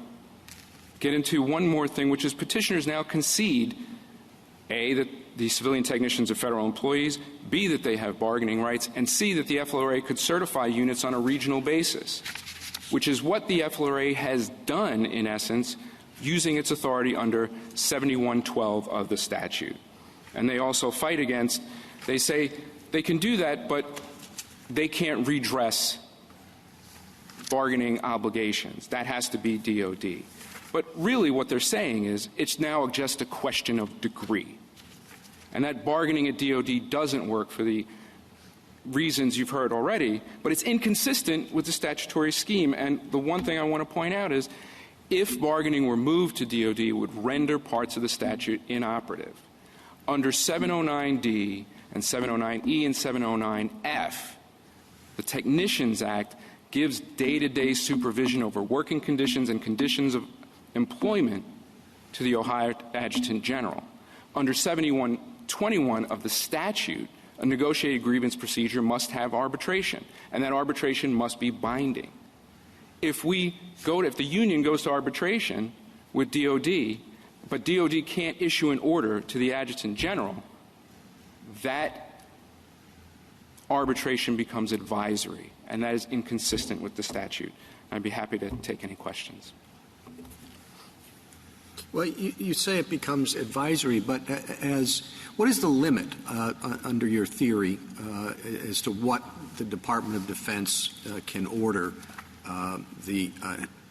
S12: get into one more thing, which is petitioners now concede, A, that the civilian technicians are federal employees, B, that they have bargaining rights, and C, that the FLRA could certify units on a regional basis, which is what the FLRA has done, in essence, using its authority under 7112 of the statute. And they also fight against, they say they can do that, but they can't redress bargaining obligations. That has to be DOD. But really what they're saying is it's now just a question of degree. And that bargaining at DOD doesn't work for the reasons you've heard already, but it's inconsistent with the statutory scheme. And the one thing I want to point out is if bargaining were moved to DOD, it would render parts of the statute inoperative. Under 709D and 709E and 709F, the Technicians Act gives day-to-day supervision over working conditions and conditions of employment to the Ohio Adjutant General. Under 7121 of the statute, a negotiated grievance procedure must have arbitration, and that arbitration must be binding. If the union goes to arbitration with DOD, but DOD can't issue an order to the Adjutant General, that arbitration becomes advisory, and that is inconsistent with the statute. I'd be happy to take any questions.
S1: Well, you say it becomes advisory, but what is the limit under your theory as to what the Department of Defense can order the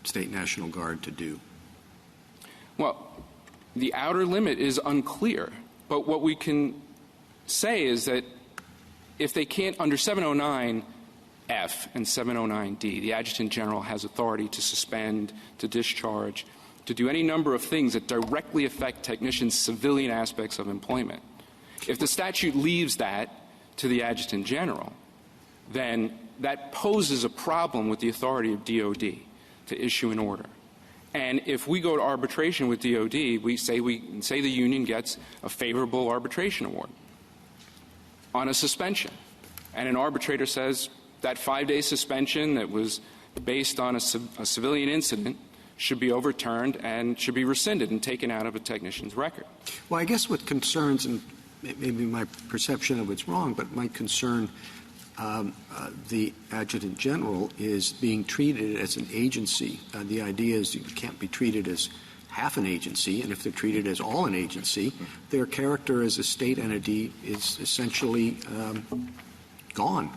S1: State National Guard to do?
S12: Well, the outer limit is unclear, but what we can say is that if they can't, under 709F and 709D, the Adjutant General has authority to suspend, to discharge, to do any number of things that directly affect technicians' civilian aspects of employment. If the statute leaves that to the Adjutant General, then that poses a problem with the authority of DOD to issue an order. And if we go to arbitration with DOD, we say the union gets a favorable arbitration award on a suspension. And an arbitrator says that 5-day suspension that was based on a civilian incident should be overturned and should be rescinded and taken out of a technician's record.
S1: Well, I guess what concerns, and maybe my perception of it's wrong, but might concern the Adjutant General is being treated as an agency. The idea is you can't be treated as half an agency, and if they're treated as all an agency, their character as a state entity is essentially gone.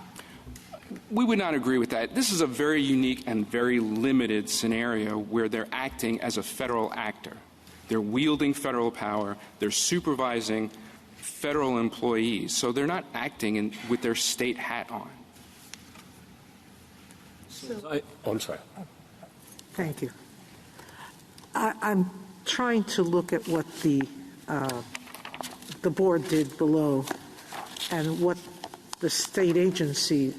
S12: We would not agree with that. This is a very unique and very limited scenario where they're acting as a federal actor. They're wielding federal power. They're supervising federal employees. So they're not acting with their state hat on.
S10: I'm sorry.
S8: Thank you. I'm trying to look at what the board did below and what the state agency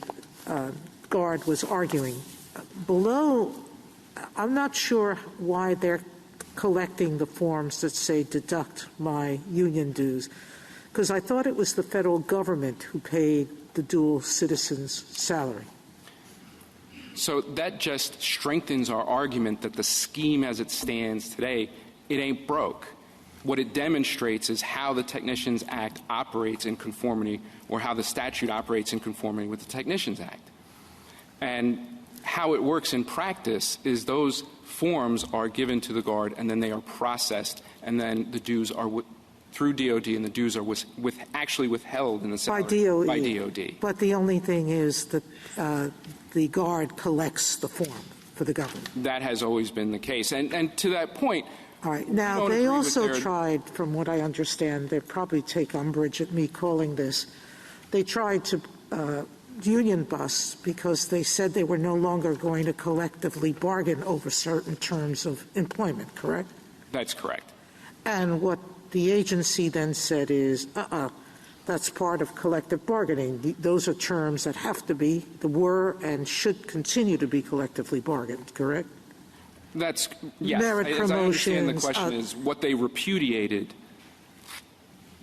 S8: guard was arguing. Below, I'm not sure why they're collecting the forms that say deduct my union dues, because I thought it was the federal government who paid the dual citizen's salary.
S12: So that just strengthens our argument that the scheme as it stands today, it ain't broke. What it demonstrates is how the Technicians Act operates in conformity, or how the statute operates in conformity with the Technicians Act. And how it works in practice is those forms are given to the Guard, and then they are processed, and then the dues are through DOD, and the dues are actually withheld in the salary by DOD.
S8: But the only thing is that the Guard collects the form for the government.
S12: That has always been the case. And to that point,
S8: all right. Now, they also tried, from what I understand, they probably take umbrage at me calling this, they tried to union bust because they said they were no longer going to collectively bargain over certain terms of employment, correct?
S12: That's correct.
S8: And what the agency then said is, that's part of collective bargaining. Those are terms that have to be, were, and should continue to be collectively bargained, correct?
S12: That's, yes.
S8: Merit
S12: as I understand the
S8: promotions,
S12: question is what they repudiated,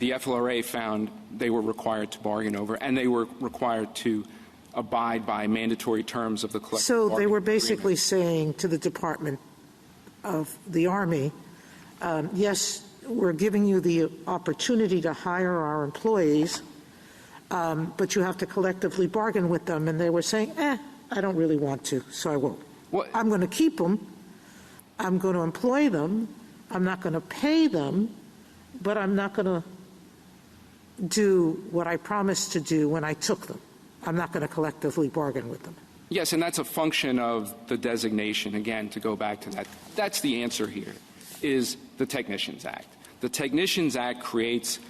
S12: the FLRA found they were required to bargain over, and they were required to abide by mandatory terms of the collective bargaining
S8: So they were basically
S12: agreement.
S8: saying to the Department of the Army, yes, we're giving you the opportunity to hire our employees, but you have to collectively bargain with them. And they were saying, I don't really want to, so I won't. I'm going to keep them. I'm going to employ them. I'm not going to pay them, but I'm not going to do what I promised to do when I took them. I'm not going to collectively bargain with them.
S12: Yes, and that's a function of the designation. Again, to go back to that, that's the answer here, is the Technicians Act. The Technicians Act creates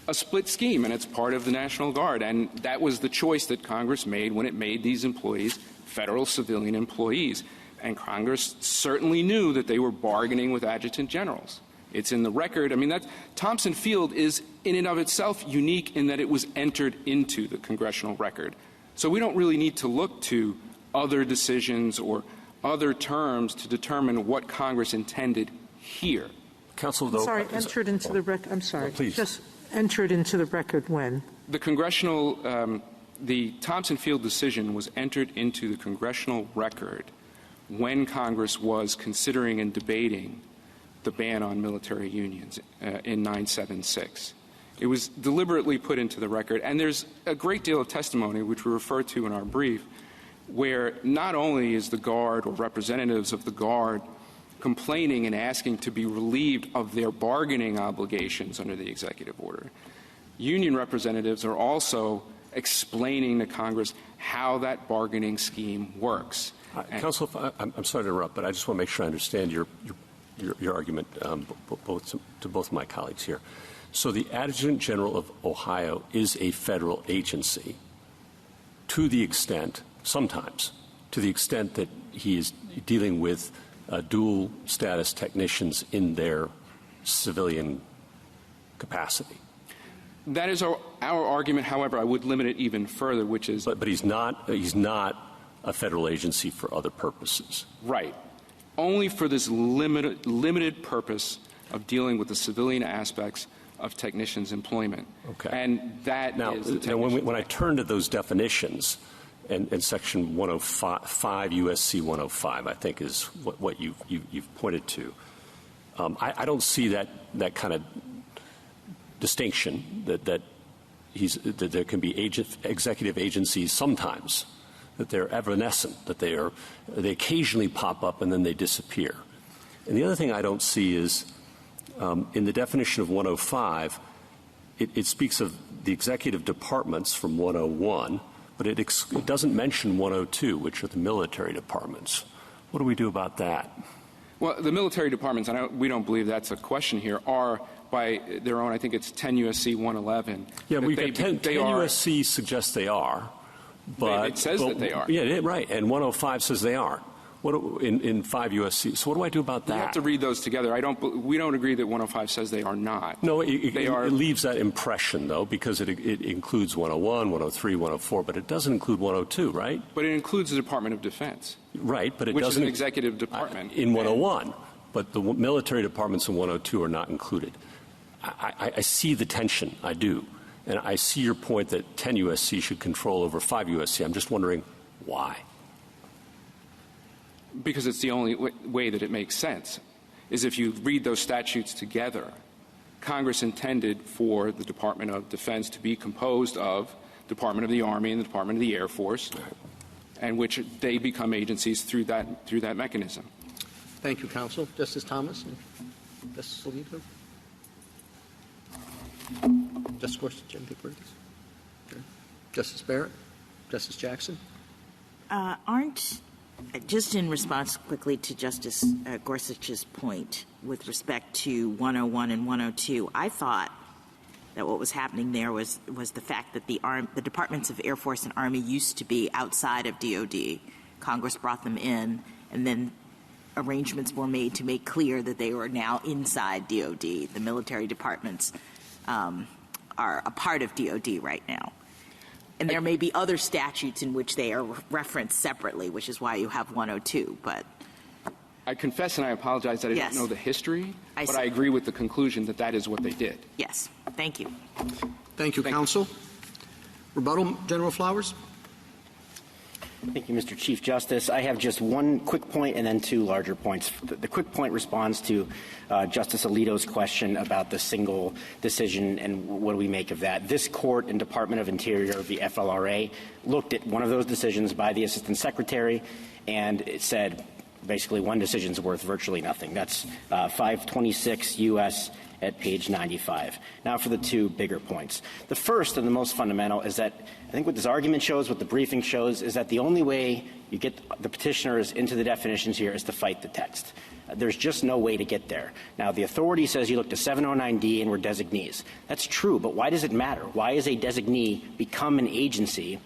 S12: a split scheme, and it's part of the National Guard. And that was the choice that Congress made when it made these employees federal civilian employees. And Congress certainly knew that they were bargaining with adjutant generals. It's in the record. I mean, that Thompson Field is in and of itself unique in that it was entered into the congressional record. So we don't really need to look to other decisions or other terms to determine what Congress intended here.
S10: Counsel, though,
S8: entered into the record. I'm sorry.
S10: Please.
S8: Just entered into the record when?
S12: The congressional, the Thompson Field decision was entered into the congressional record when Congress was considering and debating the ban on military unions in 976. It was deliberately put into the record, and there's a great deal of testimony, which we refer to in our brief, where not only is the Guard or representatives of the Guard complaining and asking to be relieved of their bargaining obligations under the executive order, union representatives are also explaining to Congress how that bargaining scheme works.
S10: Counsel, I'm sorry to interrupt, but I just want to make sure I understand your argument to both of my colleagues here. So the Adjutant General of Ohio is a federal agency to the extent, sometimes, to the extent that he is dealing with dual status technicians in their civilian capacity.
S12: That is our argument. However, I would limit it even further, which is...
S10: But he's not a federal agency for other purposes.
S12: Right. only for this limited purpose of dealing with the civilian aspects of technicians' employment.
S10: Okay.
S12: And that is the
S10: now when I turn to those definitions, and Section 105 USC 105, I think is what you've pointed to. I don't see that kind of distinction that there can be executive agencies sometimes, that they're evanescent, that they occasionally pop up and then they disappear. And the other thing I don't see is in the definition of 105, it speaks of the executive departments from 101, but it doesn't mention 102, which are the military departments. What do we do about that?
S12: Well, the military departments, we don't believe that's a question here, are by their own, I think it's 10 U.S.C. 111.
S10: Yeah, we've got 10 U.S.C. suggests they are. But
S12: it says that they are.
S10: Yeah, right. And 105 says they aren't. In 5 U.S.C. So what do I do about that?
S12: You have to read those together. We don't agree that 105 says they are not.
S10: No, it leaves that impression, though, because it includes 101, 103, 104, but it doesn't include 102, right?
S12: But it includes the Department of Defense.
S10: Right, but it
S12: which
S10: doesn't.
S12: Which is an executive department.
S10: In 101, but the military departments in 102 are not included. I see the tension, I do. And I see your point that 10 U.S.C. should control over 5 U.S.C. I'm just wondering why.
S12: Because it's the only way that it makes sense, is if you read those statutes together. Congress intended for the Department of Defense to be composed of Department of the Army and the Department of the Air Force, and which they become agencies through that mechanism.
S1: Thank you, counsel. Justice Thomas and Justice Alito. Justice Gorsuch, anything further? Okay. Justice Barrett, Justice Jackson.
S6: Just in response quickly to Justice Gorsuch's point with respect to 101 and 102, I thought that what was happening there was the fact that the Departments of Air Force and Army used to be outside of DOD. Congress brought them in, and then arrangements were made to make clear that they were now inside DOD. The military departments are a part of DOD right now. And there may be other statutes in which they are referenced separately, which is why you have 102. But
S12: I confess and I apologize that I don't know the history, but I agree with the conclusion that that is what they did.
S6: Yes. Thank you.
S1: Thank you, counsel. Rebuttal, General Flowers.
S2: Thank you, Mr. Chief Justice. I have just one quick point and then two larger points. The quick point responds to Justice Alito's question about the single decision and what do we make of that. This court and Department of Interior, the FLRA, looked at one of those decisions by the Assistant Secretary, and it said basically one decision is worth virtually nothing. That's 526 U.S. at page 95. Now for the two bigger points. The first and the most fundamental is that I think what this argument shows, what the briefing shows, is that the only way you get the petitioners into the definitions here is to fight the text. There's just no way to get there. Now, the authority says you look to 709D and we're designees. That's true, but why does it matter? Why is a designee become an agency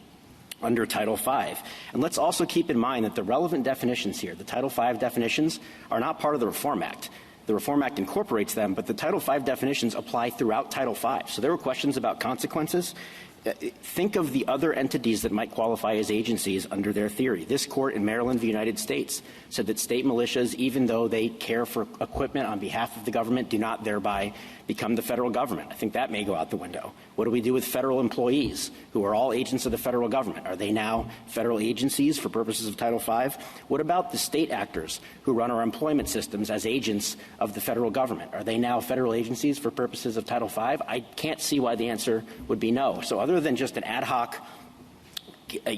S2: under Title V? And let's also keep in mind that the relevant definitions here, the Title V definitions, are not part of the Reform Act. The Reform Act incorporates them, but the Title V definitions apply throughout Title V. So there were questions about consequences. Think of the other entities that might qualify as agencies under their theory. This court in Maryland v. United States said that state militias, even though they care for equipment on behalf of the government, do not thereby become the federal government. I think that may go out the window. What do we do with federal employees who are all agents of the federal government? Are they now federal agencies for purposes of Title V? What about the state actors who run our employment systems as agents of the federal government? Are they now federal agencies for purposes of Title V? I can't see why the answer would be no. So other than just an ad hoc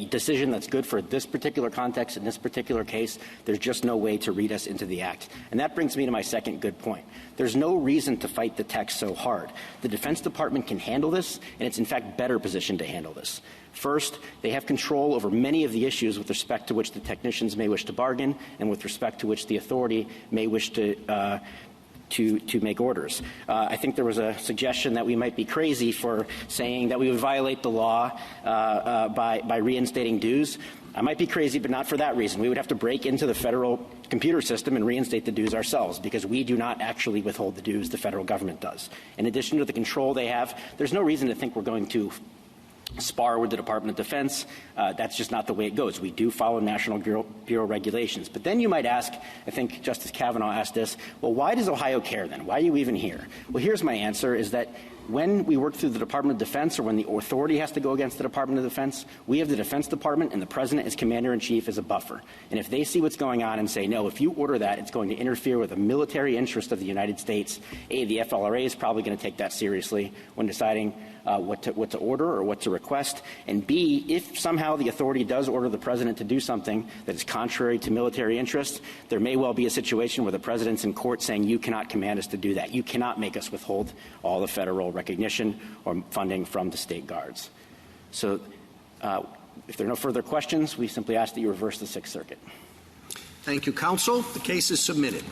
S2: decision that's good for this particular context in this particular case, there's just no way to read us into the Act. And that brings me to my second good point. There's no reason to fight the text so hard. The Defense Department can handle this, and it's in fact better positioned to handle this. First, they have control over many of the issues with respect to which the technicians may wish to bargain and with respect to which the authority may wish to make orders. I think there was a suggestion that we might be crazy for saying that we would violate the law by reinstating dues. I might be crazy, but not for that reason. We would have to break into the federal computer system and reinstate the dues ourselves because we do not actually withhold the dues. The federal government does. In addition to the control they have, there's no reason to think we're going to spar with the Department of Defense. That's just not the way it goes. We do follow National Bureau regulations. But then you might ask, I think Justice Kavanaugh asked this, well, why does Ohio care then? Why are you even here? Well, here's my answer, is that when we work through the Department of Defense, or when the authority has to go against the Department of Defense, we have the Defense Department, and the President as Commander-in-Chief as a buffer. And if they see what's going on and say, no, if you order that, it's going to interfere with a military interest of the United States, A, the FLRA is probably going to take that seriously when deciding what to order or what to request, and B, if somehow the authority does order the President to do something that is contrary to military interests, there may well be a situation where the President's in court saying, you cannot command us to do that. You cannot make us withhold all the federal recognition or funding from the state guards. So if there are no further questions, we simply ask that you reverse the Sixth Circuit.
S1: Thank you, counsel. The case is submitted.